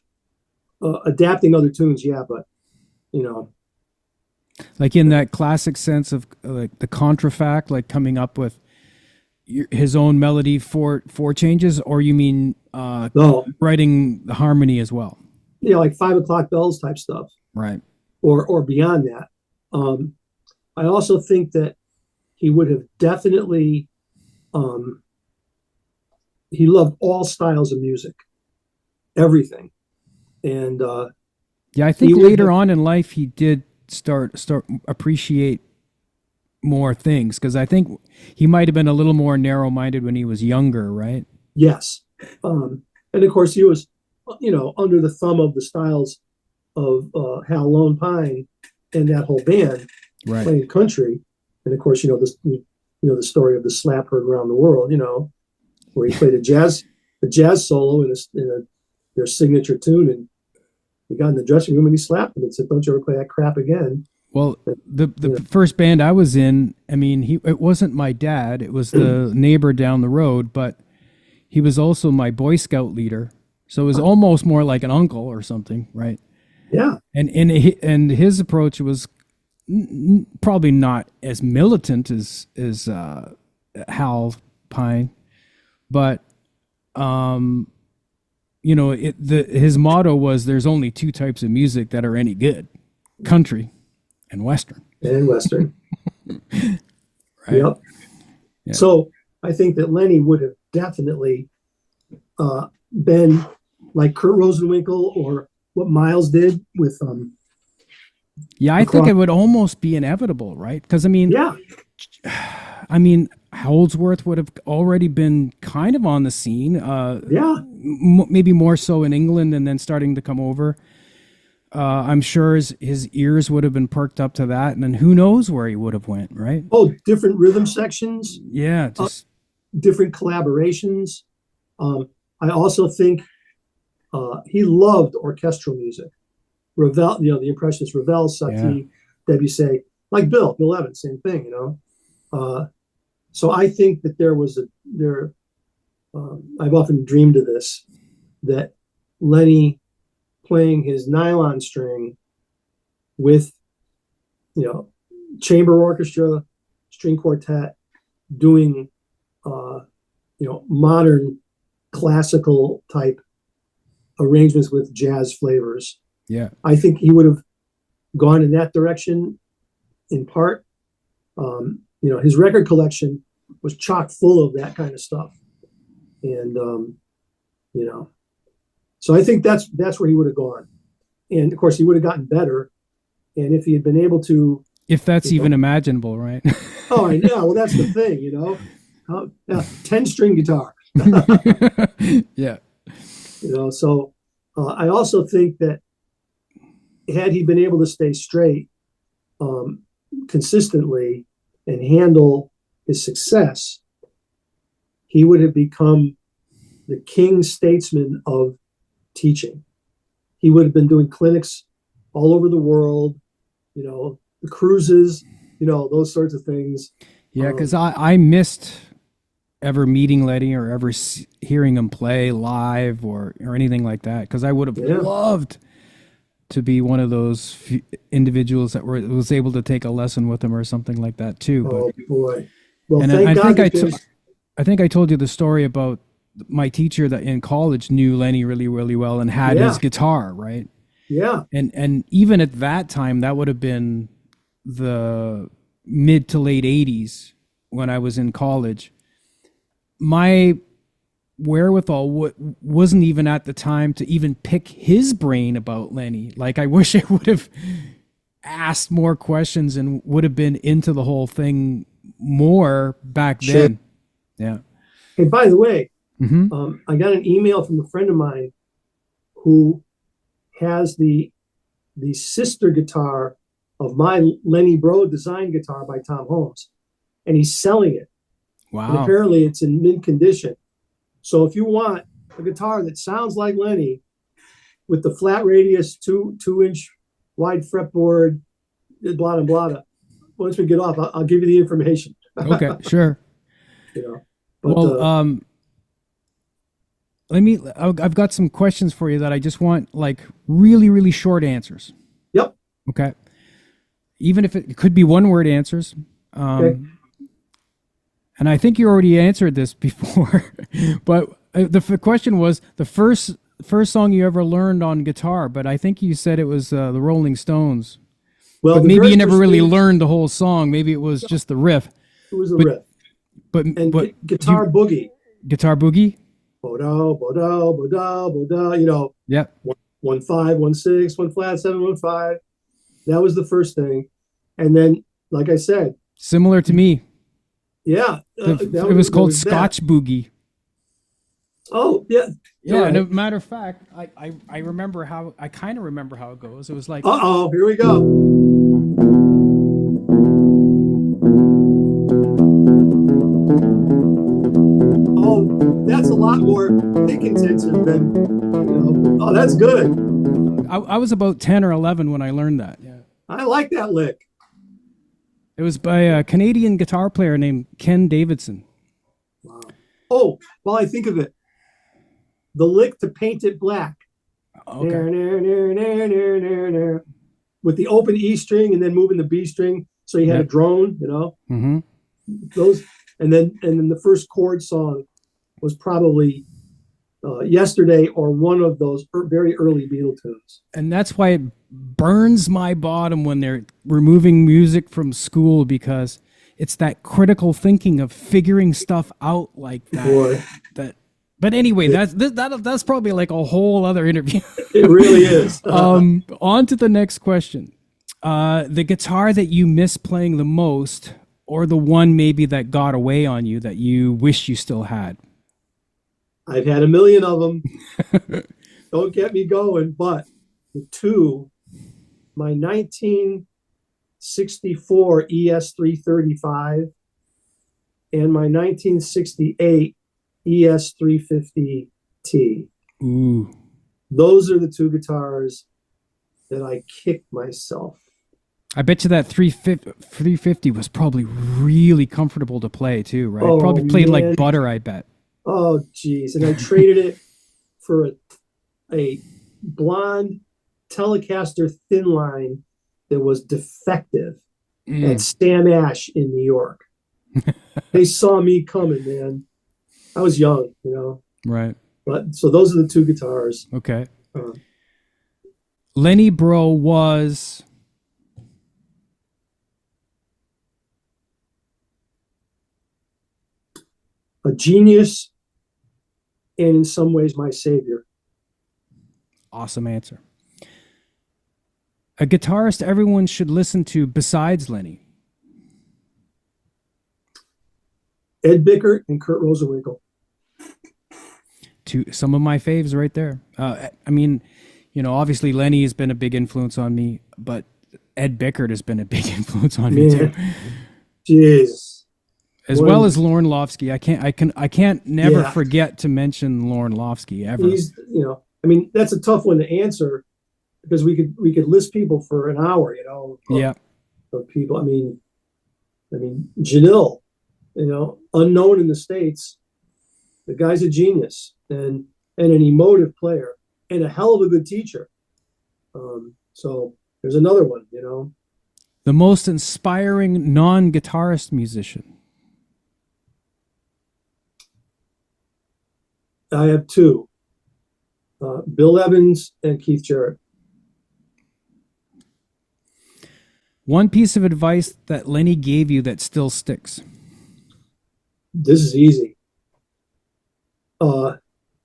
Speaker 1: Adapting other tunes, yeah, but you know,
Speaker 2: like in that classic sense of like the contrafact, like coming up with his own melody for changes, or you mean
Speaker 1: No,
Speaker 2: writing the harmony as well.
Speaker 1: like 5 o'clock bells type stuff,
Speaker 2: Right.
Speaker 1: or beyond that. Um, I also think that he would have definitely, um, he loved all styles of music, everything. And
Speaker 2: Yeah, I
Speaker 1: he
Speaker 2: think
Speaker 1: would
Speaker 2: later
Speaker 1: have,
Speaker 2: on in life he did start appreciate more things because I think he might have been a little more narrow minded when he was younger, right?
Speaker 1: yes. And of course, he was, under the thumb of the styles of Hal Lone Pine and that whole band
Speaker 2: Right.
Speaker 1: playing country. And of course, the story of the slap heard around the world, where he played a jazz solo their signature tune, and he got in the dressing room and he slapped him and said, "Don't you ever play that crap again."
Speaker 2: Well,
Speaker 1: And,
Speaker 2: the first band I was in, I mean, it wasn't my dad, it was the neighbor down the road, but he was also my Boy Scout leader. So it was almost more like an uncle or something, right?
Speaker 1: yeah,
Speaker 2: And his approach was probably not as militant as Hal Pine, but his motto was there's only two types of music that are any good: country and western.
Speaker 1: and Western.
Speaker 2: Right.
Speaker 1: Yep.
Speaker 2: Yeah.
Speaker 1: So I think that Lenny would have definitely been like Kurt Rosenwinkel, or what Miles did with
Speaker 2: Yeah, I think it would almost be inevitable, right? Because
Speaker 1: yeah,
Speaker 2: Holdsworth would have already been kind of on the scene.
Speaker 1: yeah.
Speaker 2: Maybe more so in England, and then starting to come over. I'm sure his ears would have been perked up to that, and then who knows where he would have went, right?
Speaker 1: Oh, different rhythm sections,
Speaker 2: Yeah, just
Speaker 1: different collaborations. I also think he loved orchestral music. Ravel, the Impressionists, Ravel, Satie, Debussy, like Bill Evans, same thing, So I think that I've often dreamed of this, that Lenny playing his nylon string with, chamber orchestra, string quartet, doing, modern classical type arrangements with jazz flavors.
Speaker 2: yeah.
Speaker 1: I think he would have gone in that direction in part. His record collection was chock full of that kind of stuff. And, so I think that's where he would have gone. And of course, he would have gotten better. And if he had been able to,
Speaker 2: If that's even imaginable, right?
Speaker 1: oh, I know. Well, that's the thing, 10-string guitar.
Speaker 2: Yeah.
Speaker 1: So I also think that had he been able to stay straight consistently and handle his success, he would have become the king statesman of teaching. He would have been doing clinics all over the world, the cruises, those sorts of things.
Speaker 2: Yeah, because I missed ever meeting Lenny or ever hearing him play live or anything like that, because I would have loved to be one of those individuals that was able to take a lesson with him or something like that too.
Speaker 1: Oh boy! Well,
Speaker 2: and
Speaker 1: thank God
Speaker 2: I think I told you the story about my teacher that in college knew Lenny really, really well and had his guitar, right?
Speaker 1: Yeah.
Speaker 2: And even at that time, that would have been the mid to late 80s when I was in college. My wherewithal wasn't even at the time to even pick his brain about Lenny. Like, I wish I would have asked more questions and would have been into the whole thing more back then. Yeah.
Speaker 1: Hey, by the way,
Speaker 2: Mm-hmm.
Speaker 1: I got an email from a friend of mine who has the sister guitar of my Lenny Breau design guitar by Tom Holmes, and he's selling it.
Speaker 2: Wow.
Speaker 1: And apparently it's in mint condition. So if you want a guitar that sounds like Lenny with the flat radius, 2-inch wide fretboard, blah, blah, blah, once we get off, I'll give you the information.
Speaker 2: Okay, sure.
Speaker 1: But,
Speaker 2: well, I've got some questions for you that I just want like really, really short answers.
Speaker 1: Yep.
Speaker 2: Okay. Even if it could be one-word answers.
Speaker 1: Okay.
Speaker 2: And I think you already answered this before, but The question was the first song you ever learned on guitar, but I think you said it was the Rolling Stones.
Speaker 1: Well,
Speaker 2: But maybe you never really learned the whole song. Maybe it was just the riff.
Speaker 1: It was a riff.
Speaker 2: And
Speaker 1: Guitar Boogie.
Speaker 2: Guitar Boogie?
Speaker 1: Bodo, bodo, bodo, bodo, you know.
Speaker 2: Yep.
Speaker 1: 1 5, 1 6, 1 flat, 7, 1 5. That was the first thing. And then, like I said,
Speaker 2: similar to me.
Speaker 1: Yeah.
Speaker 2: It was called Scotch Boogie.
Speaker 1: Oh, yeah.
Speaker 2: Yeah, right. And a matter of fact, I remember how, I kind of remember how it goes. It was like,
Speaker 1: uh-oh, here we go. Oh, that's a lot more pick intensive than, oh, that's good.
Speaker 2: I was about 10 or 11 when I learned that. Yeah.
Speaker 1: I like that lick.
Speaker 2: It was by a Canadian guitar player named Ken Davidson.
Speaker 1: Wow. Oh, well, I think of it. The lick to Paint It Black.
Speaker 2: Okay.
Speaker 1: With the open E string and then moving the B string, so you had a drone, you know.
Speaker 2: Mm-hmm.
Speaker 1: Those, and then the first chord song was probably Yesterday or one of those very early Beatle tunes.
Speaker 2: And that's why it burns my bottom when they're removing music from school, because it's that critical thinking of figuring stuff out like that.
Speaker 1: Boy.
Speaker 2: But anyway, that's probably like a whole other interview.
Speaker 1: It really is.
Speaker 2: On to the next question. The guitar that you miss playing the most, or the one maybe that got away on you that you wish you still had?
Speaker 1: I've had a million of them. Don't get me going, but the two, my 1964 ES335 and my 1968 ES350T.
Speaker 2: Ooh.
Speaker 1: Those are the two guitars that I kicked myself.
Speaker 2: I bet you that 350 was probably really comfortable to play too, right?
Speaker 1: Oh,
Speaker 2: probably played
Speaker 1: man.
Speaker 2: like butter, I bet.
Speaker 1: Oh, geez. And I traded it for a blonde Telecaster thin line that was defective at Sam Ash in New York. They saw me coming, man. I was young, you know.
Speaker 2: Right.
Speaker 1: But so those are the two guitars.
Speaker 2: Okay. Lenny Breau was
Speaker 1: a genius and in some ways my savior.
Speaker 2: Awesome answer. A guitarist everyone should listen to besides Lenny?
Speaker 1: Ed Bickert and Kurt Rosenwinkel.
Speaker 2: Some of my faves right there. I mean, you know, obviously Lenny has been a big influence on me, but Ed Bickert has been a big influence on me too.
Speaker 1: Jeez.
Speaker 2: As well as Lorne Lofsky. I can't never forget to mention Lorne Lofsky ever.
Speaker 1: He's, you know, I mean, that's a tough one to answer because we could list people for an hour, you know. Of people. I mean, Janil, you know, unknown in the States. The guy's a genius and an emotive player and a hell of a good teacher. So there's another one, you know.
Speaker 2: The most inspiring non-guitarist musician?
Speaker 1: I have two. Bill Evans and Keith Jarrett.
Speaker 2: One piece of advice that Lenny gave you that still sticks?
Speaker 1: This is easy.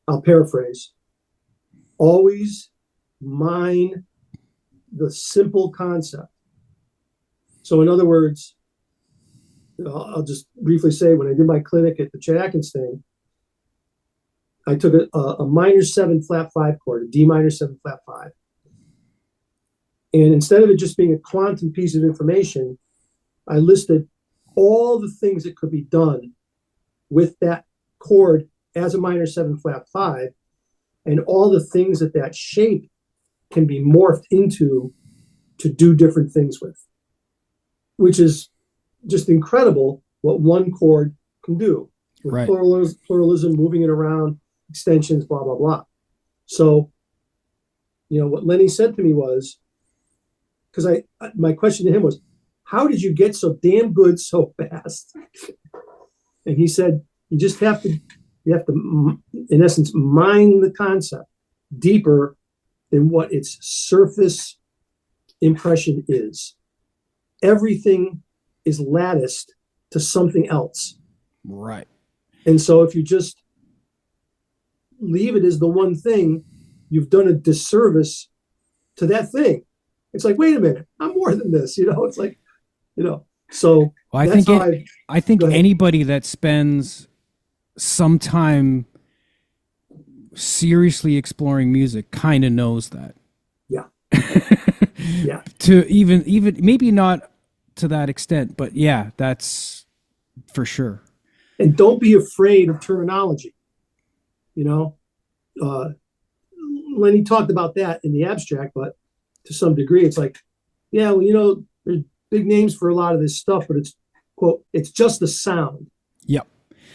Speaker 1: I'll paraphrase. Always mine the simple concept. So in other words, I'll just briefly say, when I did my clinic at the Chet Atkins thing, I took a minor 7 flat 5 chord, a D minor 7 flat 5. And instead of it just being a quantum piece of information, I listed all the things that could be done with that chord as a minor 7 flat 5, and all the things that shape can be morphed into to do different things with, which is just incredible what one chord can do with
Speaker 2: right.
Speaker 1: pluralism, moving it around, extensions, blah, blah, blah. So, you know, what Lenny said to me was, because my question to him was, how did you get so damn good so fast? And he said, you have to in essence, mine the concept deeper than what its surface impression is. Everything is latticed to something else.
Speaker 2: Right.
Speaker 1: And so if you just leave it as the one thing, you've done a disservice to that thing. It's like, wait a minute, I'm more than this, It's like, so
Speaker 2: Well, I
Speaker 1: that's
Speaker 2: think
Speaker 1: how
Speaker 2: I think anybody that spends some time seriously exploring music kind of knows that.
Speaker 1: Yeah. Yeah.
Speaker 2: To even maybe not to that extent, but yeah, that's for sure.
Speaker 1: And don't be afraid of terminology. Lenny talked about that in the abstract, but to some degree, it's like, yeah, well, there's big names for a lot of this stuff, but it's, quote, it's just the sound.
Speaker 2: Yep.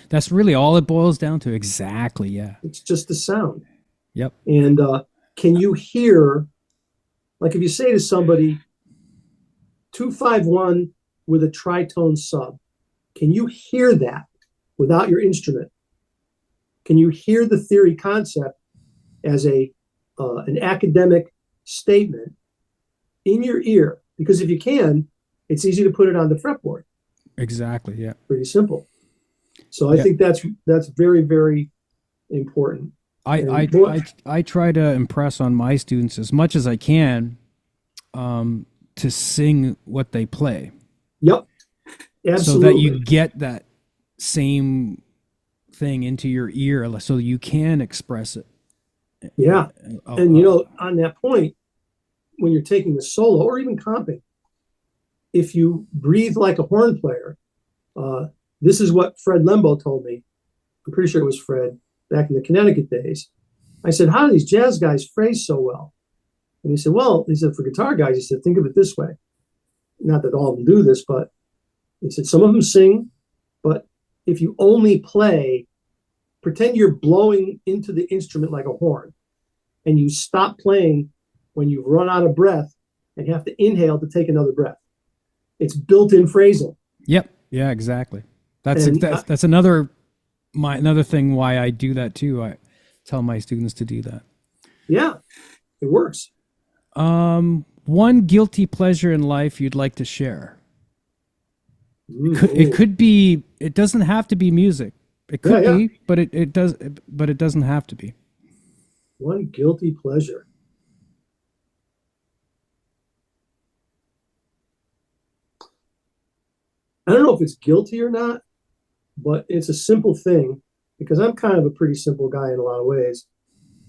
Speaker 2: That's really all it boils down to. Exactly. Yeah.
Speaker 1: It's just the sound.
Speaker 2: Yep.
Speaker 1: And can you hear, like if you say to somebody, 251 with a tritone sub, can you hear that without your instrument? Can you hear the theory concept as an academic statement in your ear? Because if you can, it's easy to put it on the fretboard.
Speaker 2: Exactly. Yeah.
Speaker 1: Pretty simple. So I think that's very, very important.
Speaker 2: I try to impress on my students as much as I can to sing what they play.
Speaker 1: Yep. Absolutely.
Speaker 2: So that you get that same thing into your ear so you can express it.
Speaker 1: Yeah. And, on that point, when you're taking a solo or even comping, if you breathe like a horn player, this is what Fred Lembo told me. I'm pretty sure it was Fred back in the Connecticut days. I said, how do these jazz guys phrase so well? And he said, for guitar guys, he said, think of it this way. Not that all of them do this, but he said, some of them sing, but if you only play, pretend you're blowing into the instrument like a horn, and you stop playing when you've run out of breath and have to inhale to take another breath. It's built-in phrasing.
Speaker 2: Yep. Yeah, exactly. That's another thing why I do that too. I tell my students to do that. Yeah,
Speaker 1: it works.
Speaker 2: One guilty pleasure in life you'd like to share. It could be. It doesn't have to be music. It could be, but it does. But it doesn't have to be.
Speaker 1: One guilty pleasure. I don't know if it's guilty or not, but it's a simple thing because I'm kind of a pretty simple guy in a lot of ways.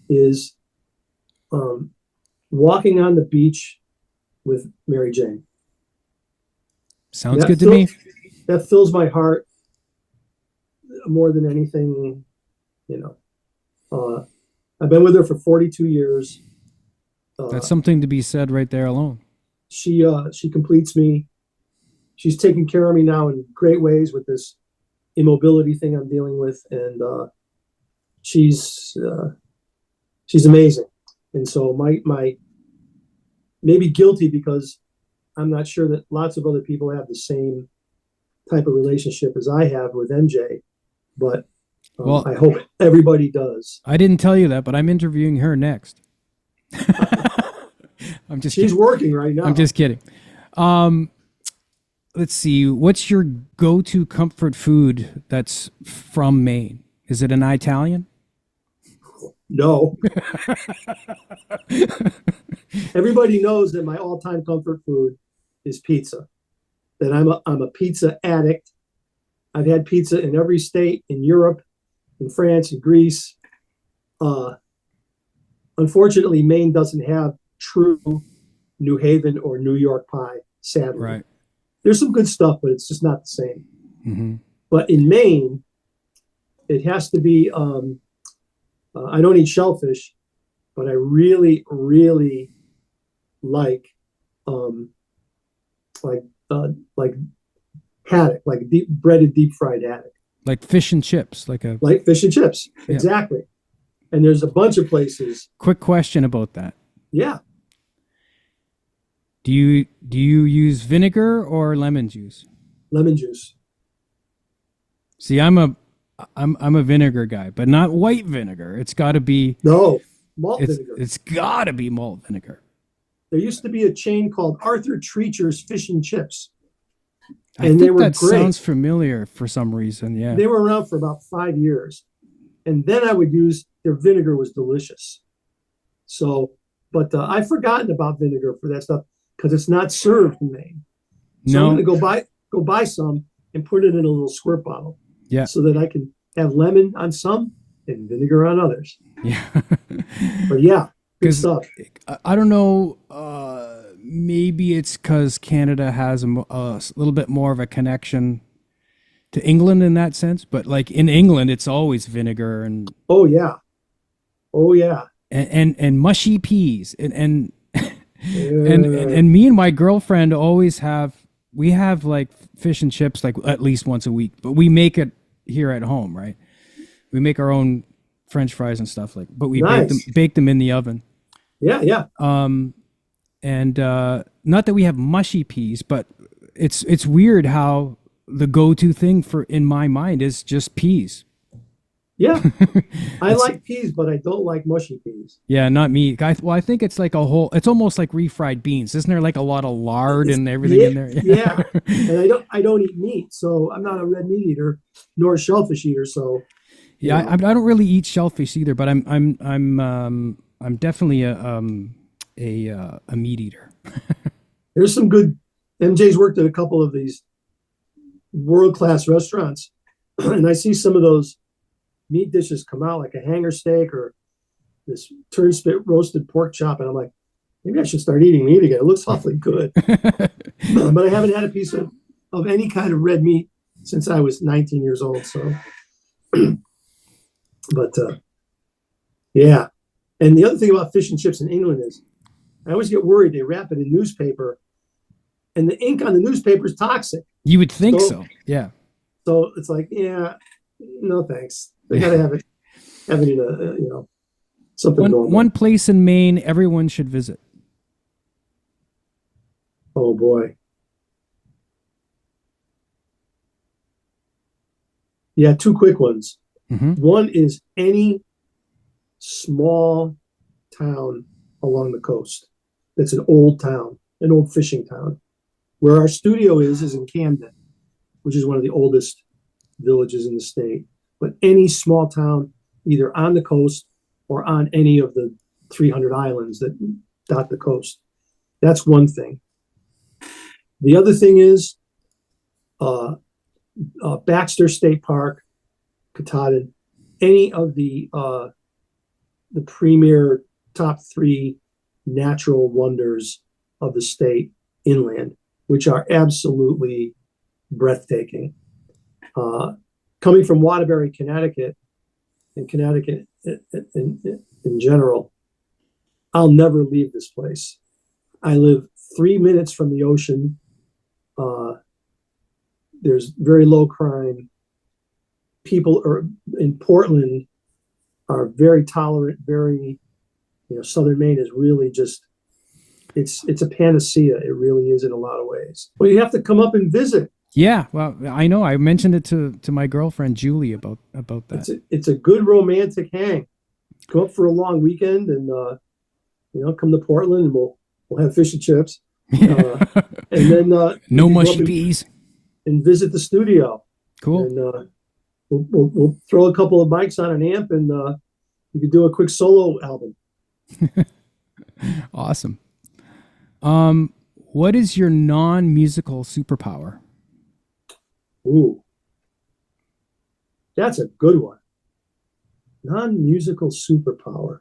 Speaker 1: Is walking on the beach with Mary Jane.
Speaker 2: Sounds good to me.
Speaker 1: That fills my heart more than anything, I've been with her for 42 years.
Speaker 2: That's something to be said right there alone.
Speaker 1: She completes me. She's taking care of me now in great ways with this immobility thing I'm dealing with, and she's amazing. And so my maybe guilty because I'm not sure that lots of other people have the same type of relationship as I have with MJ, but I hope everybody does.
Speaker 2: I didn't tell you that, but I'm interviewing her next. She's
Speaker 1: kidding. Working right now.
Speaker 2: I'm just kidding. Let's see. What's your go-to comfort food that's from Maine? Is it an Italian?
Speaker 1: No. Everybody knows that my all-time comfort food is pizza. That I'm a pizza addict. I've had pizza in every state in Europe, in France, in Greece. Unfortunately, Maine doesn't have true New Haven or New York pie, sadly.
Speaker 2: Right.
Speaker 1: There's some good stuff, but it's just not the same.
Speaker 2: Mm-hmm.
Speaker 1: But in Maine, it has to be, I don't eat shellfish, but I really, really like haddock, like breaded deep fried haddock.
Speaker 2: Like fish and chips, like
Speaker 1: fish and chips. Yeah. Exactly. And there's a bunch of places.
Speaker 2: Quick question about that.
Speaker 1: Yeah.
Speaker 2: Do you use vinegar or lemon juice?
Speaker 1: Lemon juice.
Speaker 2: See, I'm I'm a vinegar guy, but not white vinegar. It's got to be
Speaker 1: No, malt vinegar.
Speaker 2: it's got to be malt vinegar.
Speaker 1: There used to be a chain called Arthur Treacher's Fish and Chips,
Speaker 2: I
Speaker 1: and they
Speaker 2: think
Speaker 1: were
Speaker 2: that
Speaker 1: great.
Speaker 2: sounds familiar for some reason. Yeah.
Speaker 1: They were around for about 5 years, and then I would use their vinegar was delicious. So, but I've forgotten about vinegar for that stuff because it's not served in Maine. So I'm going
Speaker 2: No.
Speaker 1: to go buy some and put it in a little squirt bottle,
Speaker 2: Yeah.
Speaker 1: so that I can have lemon on some and vinegar on others.
Speaker 2: Yeah.
Speaker 1: But yeah, good
Speaker 2: Because
Speaker 1: stuff.
Speaker 2: I don't know. Maybe it's because Canada has a little bit more of a connection to England in that sense. But like in England, it's always vinegar
Speaker 1: Oh yeah, oh yeah.
Speaker 2: and mushy peas and
Speaker 1: Uh,
Speaker 2: and me and my girlfriend always have we have like fish and chips like at least once a week, but we make it here at home, right? We make our own French fries and stuff but we
Speaker 1: nice.
Speaker 2: bake them in the oven.
Speaker 1: Yeah, yeah.
Speaker 2: And not that we have mushy peas, but it's weird how the go-to thing for in my mind is just peas.
Speaker 1: Yeah, I like peas, but I don't like mushy peas.
Speaker 2: Yeah, not me. I think it's like a whole. It's almost like refried beans. Isn't there like a lot of lard
Speaker 1: It's,
Speaker 2: and everything
Speaker 1: yeah,
Speaker 2: in there?
Speaker 1: yeah. And I don't eat meat, so I'm not a red meat eater nor a shellfish eater. So, you
Speaker 2: Yeah, I
Speaker 1: know,
Speaker 2: don't really eat shellfish either, but I'm definitely a meat eater.
Speaker 1: there's some good. MJ's worked at a couple of these world class restaurants, and I see some of those meat dishes come out like a hanger steak or this turnspit roasted pork chop, and I'm like, maybe I should start eating meat again. It looks awfully good, but I haven't had a piece of any kind of red meat since I was 19 years old. So, but yeah. And the other thing about fish and chips in England is I always get worried they wrap it in newspaper, and the ink on the newspaper is toxic.
Speaker 2: You would think
Speaker 1: So,
Speaker 2: so. Yeah.
Speaker 1: so it's like, yeah, no thanks. They got to have it in a something normal.
Speaker 2: One place in Maine everyone should visit.
Speaker 1: Oh boy. Yeah, two quick ones.
Speaker 2: Mm-hmm.
Speaker 1: One is any small town along the coast that's an old town, an old fishing town. Where our studio is in Camden, which is one of the oldest villages in the state. But any small town, either on the coast or on any of the 300 islands that dot the coast. That's one thing. The other thing is Baxter State Park, Katahdin, any of the premier top three natural wonders of the state inland, which are absolutely breathtaking. Coming from Waterbury, Connecticut, and Connecticut in general, I'll never leave this place. I live 3 minutes from the ocean. There's very low crime. People in Portland are very tolerant. Very, Southern Maine is really just it's a panacea. It really is in a lot of ways. Well, you have to come up and visit.
Speaker 2: Yeah, well, I know. I mentioned it to my girlfriend Julie about that.
Speaker 1: It's a good romantic hang. Go up for a long weekend and come to Portland and we'll have fish and chips. And then
Speaker 2: no mushy peas.
Speaker 1: And visit the studio.
Speaker 2: Cool.
Speaker 1: And we'll throw a couple of mics on an amp and you could do a quick solo album.
Speaker 2: Awesome. What is your non-musical superpower?
Speaker 1: Ooh, that's a good one. Non-musical superpower.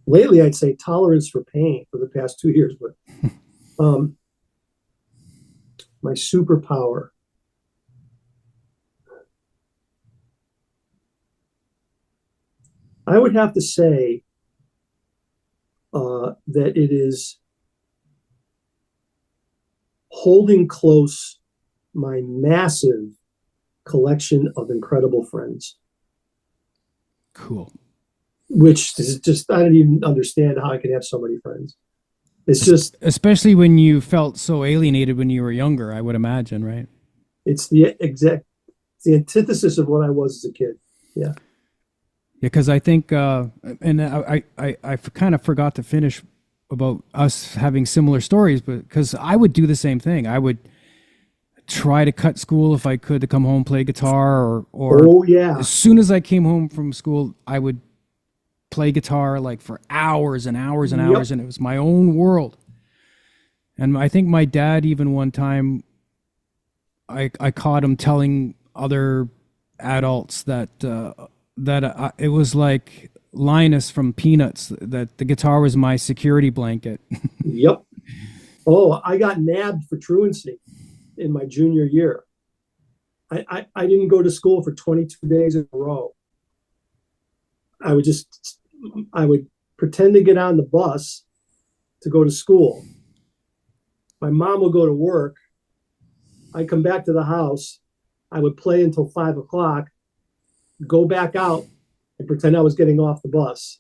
Speaker 1: Lately, I'd say tolerance for pain for the past 2 years, but my superpower. I would have to say that it is holding close my massive collection of incredible friends.
Speaker 2: Cool.
Speaker 1: Which is just, I don't even understand how I could have so many friends. It's just,
Speaker 2: especially when you felt so alienated when you were younger, I would imagine, right?
Speaker 1: It's the It's the antithesis of what I was as a kid. Yeah.
Speaker 2: Yeah, because I think, and I kind of forgot to finish about us having similar stories, but because I would do the same thing. I would try to cut school if I could to come home, play guitar, or
Speaker 1: Oh yeah.
Speaker 2: as soon as I came home from school, I would play guitar like for hours and hours and
Speaker 1: Yep.
Speaker 2: hours, and it was my own world. And I think my dad, even one time, I caught him telling other adults that it was like Linus from Peanuts, that the guitar was my security blanket.
Speaker 1: Yep. Oh, I got nabbed for truancy in my junior year. I didn't go to school for 22 days in a row. I would pretend to get on the bus to go to school. My mom would go to work. I'd come back to the house. I would play until 5 o'clock, go back out and pretend I was getting off the bus.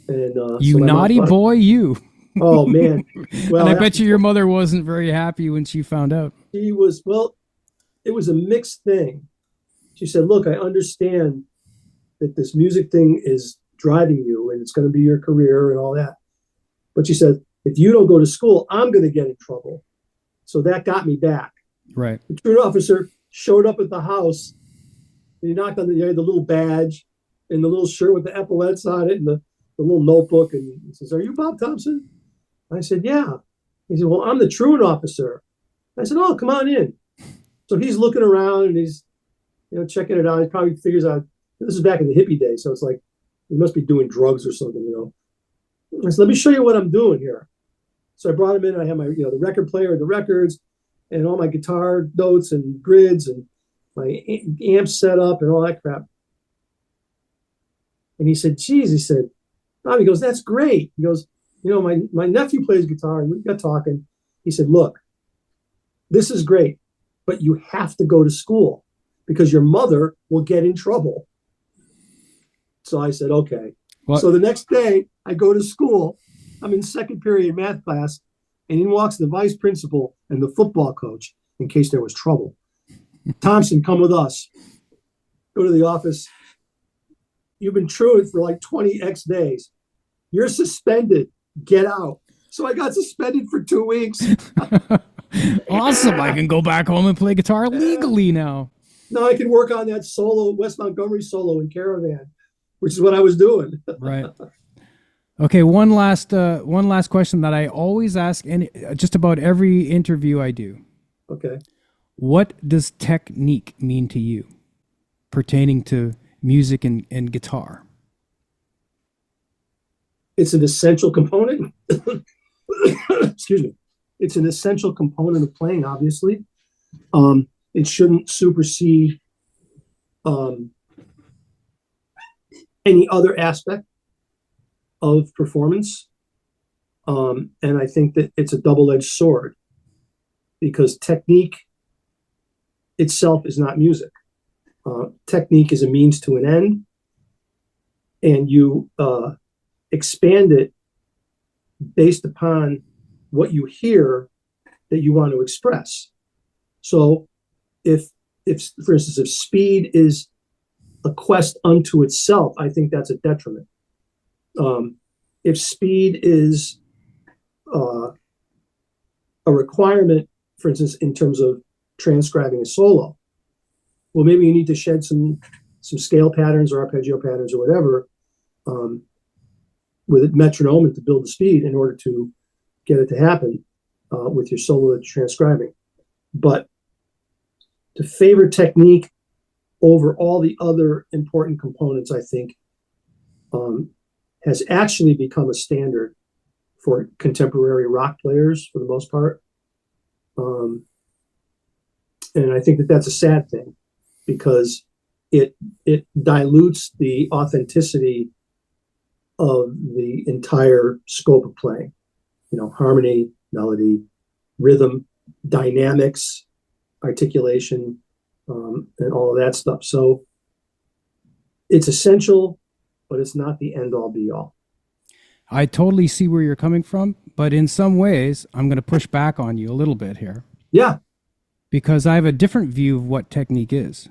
Speaker 1: And
Speaker 2: You
Speaker 1: so
Speaker 2: naughty boy, you.
Speaker 1: Oh man. Well,
Speaker 2: And I bet you your mother wasn't very happy when she found out.
Speaker 1: she was, well, it was a mixed thing. She said, look, I understand that this music thing is driving you and it's going to be your career and all that. But she said, if you don't go to school, I'm going to get in trouble. So that got me back.
Speaker 2: Right.
Speaker 1: The truant officer showed up at the house and he knocked on the little badge and the little shirt with the epaulets on it and the little notebook. And he says, are you Bob Thompson? I said, yeah. He said, well, I'm the truant officer. I said, oh, come on in. So he's looking around and he's, checking it out. He probably figures out, this is back in the hippie days. So it's like, he must be doing drugs or something, I said, let me show you what I'm doing here. So I brought him in. I had my, the record player, the records, and all my guitar notes and grids and my amp set up and all that crap. And he said, geez, he said, Bob, he goes, that's great. He goes, my nephew plays guitar and we got talking. He said, look, this is great, but you have to go to school because your mother will get in trouble. So I said, okay.
Speaker 2: What?
Speaker 1: So the next day I go to school. I'm in second period math class, and in walks the vice principal and the football coach in case there was trouble. Thompson, come with us. Go to the office. You've been truant for like 20x days. You're suspended. Get out. So I got suspended for 2 weeks.
Speaker 2: Awesome. I can go back home and play guitar legally now.
Speaker 1: Now I can work on that solo, West Montgomery solo in Caravan, which is what I was doing.
Speaker 2: Right. Okay, one last question that I always ask just about every interview I do.
Speaker 1: Okay.
Speaker 2: What does technique mean to you pertaining to music and guitar?
Speaker 1: It's an essential component. Excuse me. It's an essential component of playing, obviously. It shouldn't supersede any other aspect of performance. And I think that it's a double-edged sword because technique itself is not music. Technique is a means to an end, and you expand it based upon what you hear that you want to express. So if for instance, if speed is a quest unto itself, I think that's a detriment. If speed is a requirement, for instance, in terms of transcribing a solo, well, maybe you need to shed some scale patterns or arpeggio patterns or whatever with a metronome and to build the speed in order to get it to happen with your solo that you're transcribing. But to favor technique over all the other important components, I think, has actually become a standard for contemporary rock players for the most part. And I think that that's a sad thing because it dilutes the authenticity of the entire scope of playing. Harmony, melody, rhythm, dynamics, articulation, and all of that stuff. So it's essential, but it's not the end all be all.
Speaker 2: I totally see where you're coming from, but in some ways, I'm going to push back on you a little bit here.
Speaker 1: Yeah.
Speaker 2: because I have a different view of what technique is.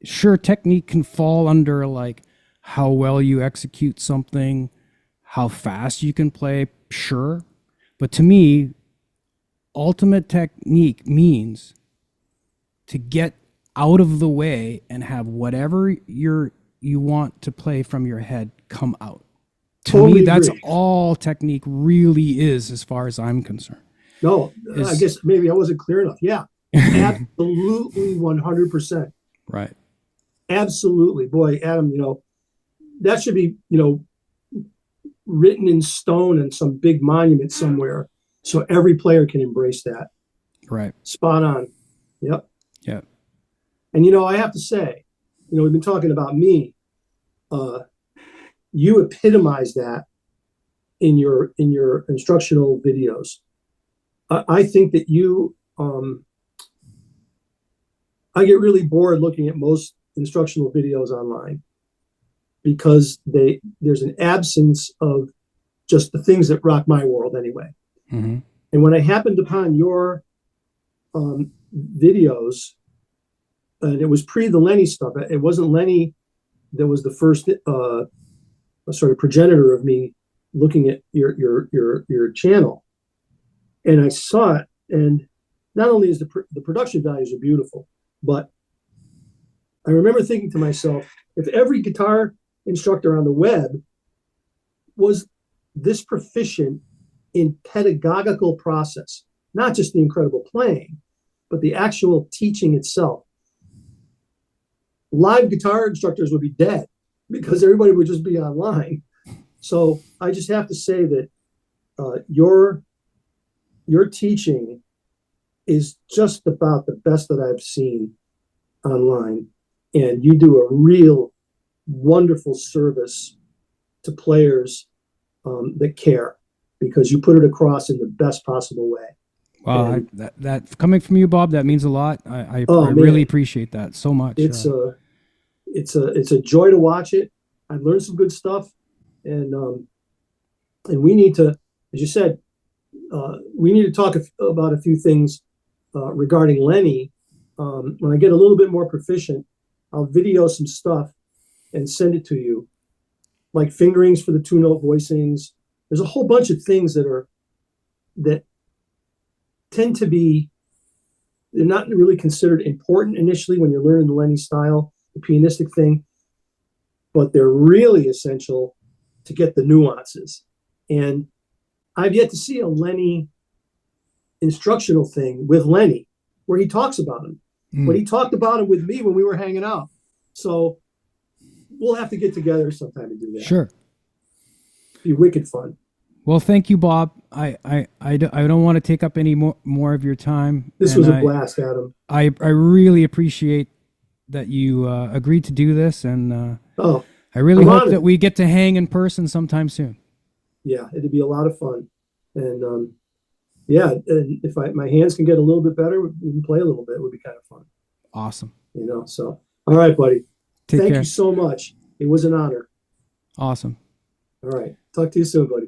Speaker 2: Sure, technique can fall under like how well you execute something, how fast you can play, sure. But to me, ultimate technique means to get out of the way and have whatever you want to play from your head come out. To
Speaker 1: Totally
Speaker 2: me, that's
Speaker 1: agree.
Speaker 2: all technique really is, as far as I'm concerned.
Speaker 1: No, I guess maybe I wasn't clear enough. Yeah, absolutely 100%.
Speaker 2: Right.
Speaker 1: Absolutely. Boy, Adam, that should be, written in stone in some big monument somewhere so every player can embrace that.
Speaker 2: Right.
Speaker 1: Spot on. Yep.
Speaker 2: Yeah.
Speaker 1: And, I have to say, we've been talking about me. You epitomize that in your instructional videos. I think that I get really bored looking at most instructional videos online because there's an absence of just the things that rock my world anyway.
Speaker 2: Mm-hmm.
Speaker 1: And when I happened upon your videos, and it was pre the Lenny stuff. It wasn't Lenny that was the first sort of progenitor of me looking at your channel, and I saw it. And not only is the production values are beautiful, but I remember thinking to myself, if every guitar instructor on the web was this proficient in pedagogical process, not just the incredible playing, but the actual teaching itself, live guitar instructors would be dead because everybody would just be online. So I just have to say that your teaching is just about the best that I've seen online. And you do a real wonderful service to players that care, because you put it across in the best possible way.
Speaker 2: Well, that coming from you, Bob, that means a lot. I
Speaker 1: man,
Speaker 2: really appreciate that so much.
Speaker 1: It's a joy to watch it. I learned some good stuff, and we need to, as you said, we need to talk about a few things regarding Lenny. When I get a little bit more proficient, I'll video some stuff and send it to you, like fingerings for the two-note voicings. There's a whole bunch of things that tend to be, they're not really considered important initially when you're learning the Lenny style, the pianistic thing, but they're really essential to get the nuances. And I've yet to see a Lenny instructional thing with Lenny where he talks about him. But he talked about him with me when we were hanging out. So we'll have to get together sometime to do that.
Speaker 2: Sure.
Speaker 1: Be wicked fun.
Speaker 2: Well, thank you, Bob. I don't want to take up any more of your time.
Speaker 1: This was a blast, Adam.
Speaker 2: I really appreciate that you agreed to do this, and I really hope that we get to hang in person sometime soon.
Speaker 1: Yeah, it'd be a lot of fun. And and if my hands can get a little bit better, we can play a little bit. It would be kind of fun.
Speaker 2: Awesome.
Speaker 1: So all right, buddy.
Speaker 2: Take care.
Speaker 1: Thank you so much. It was an honor.
Speaker 2: Awesome.
Speaker 1: All right. Talk to you soon, buddy.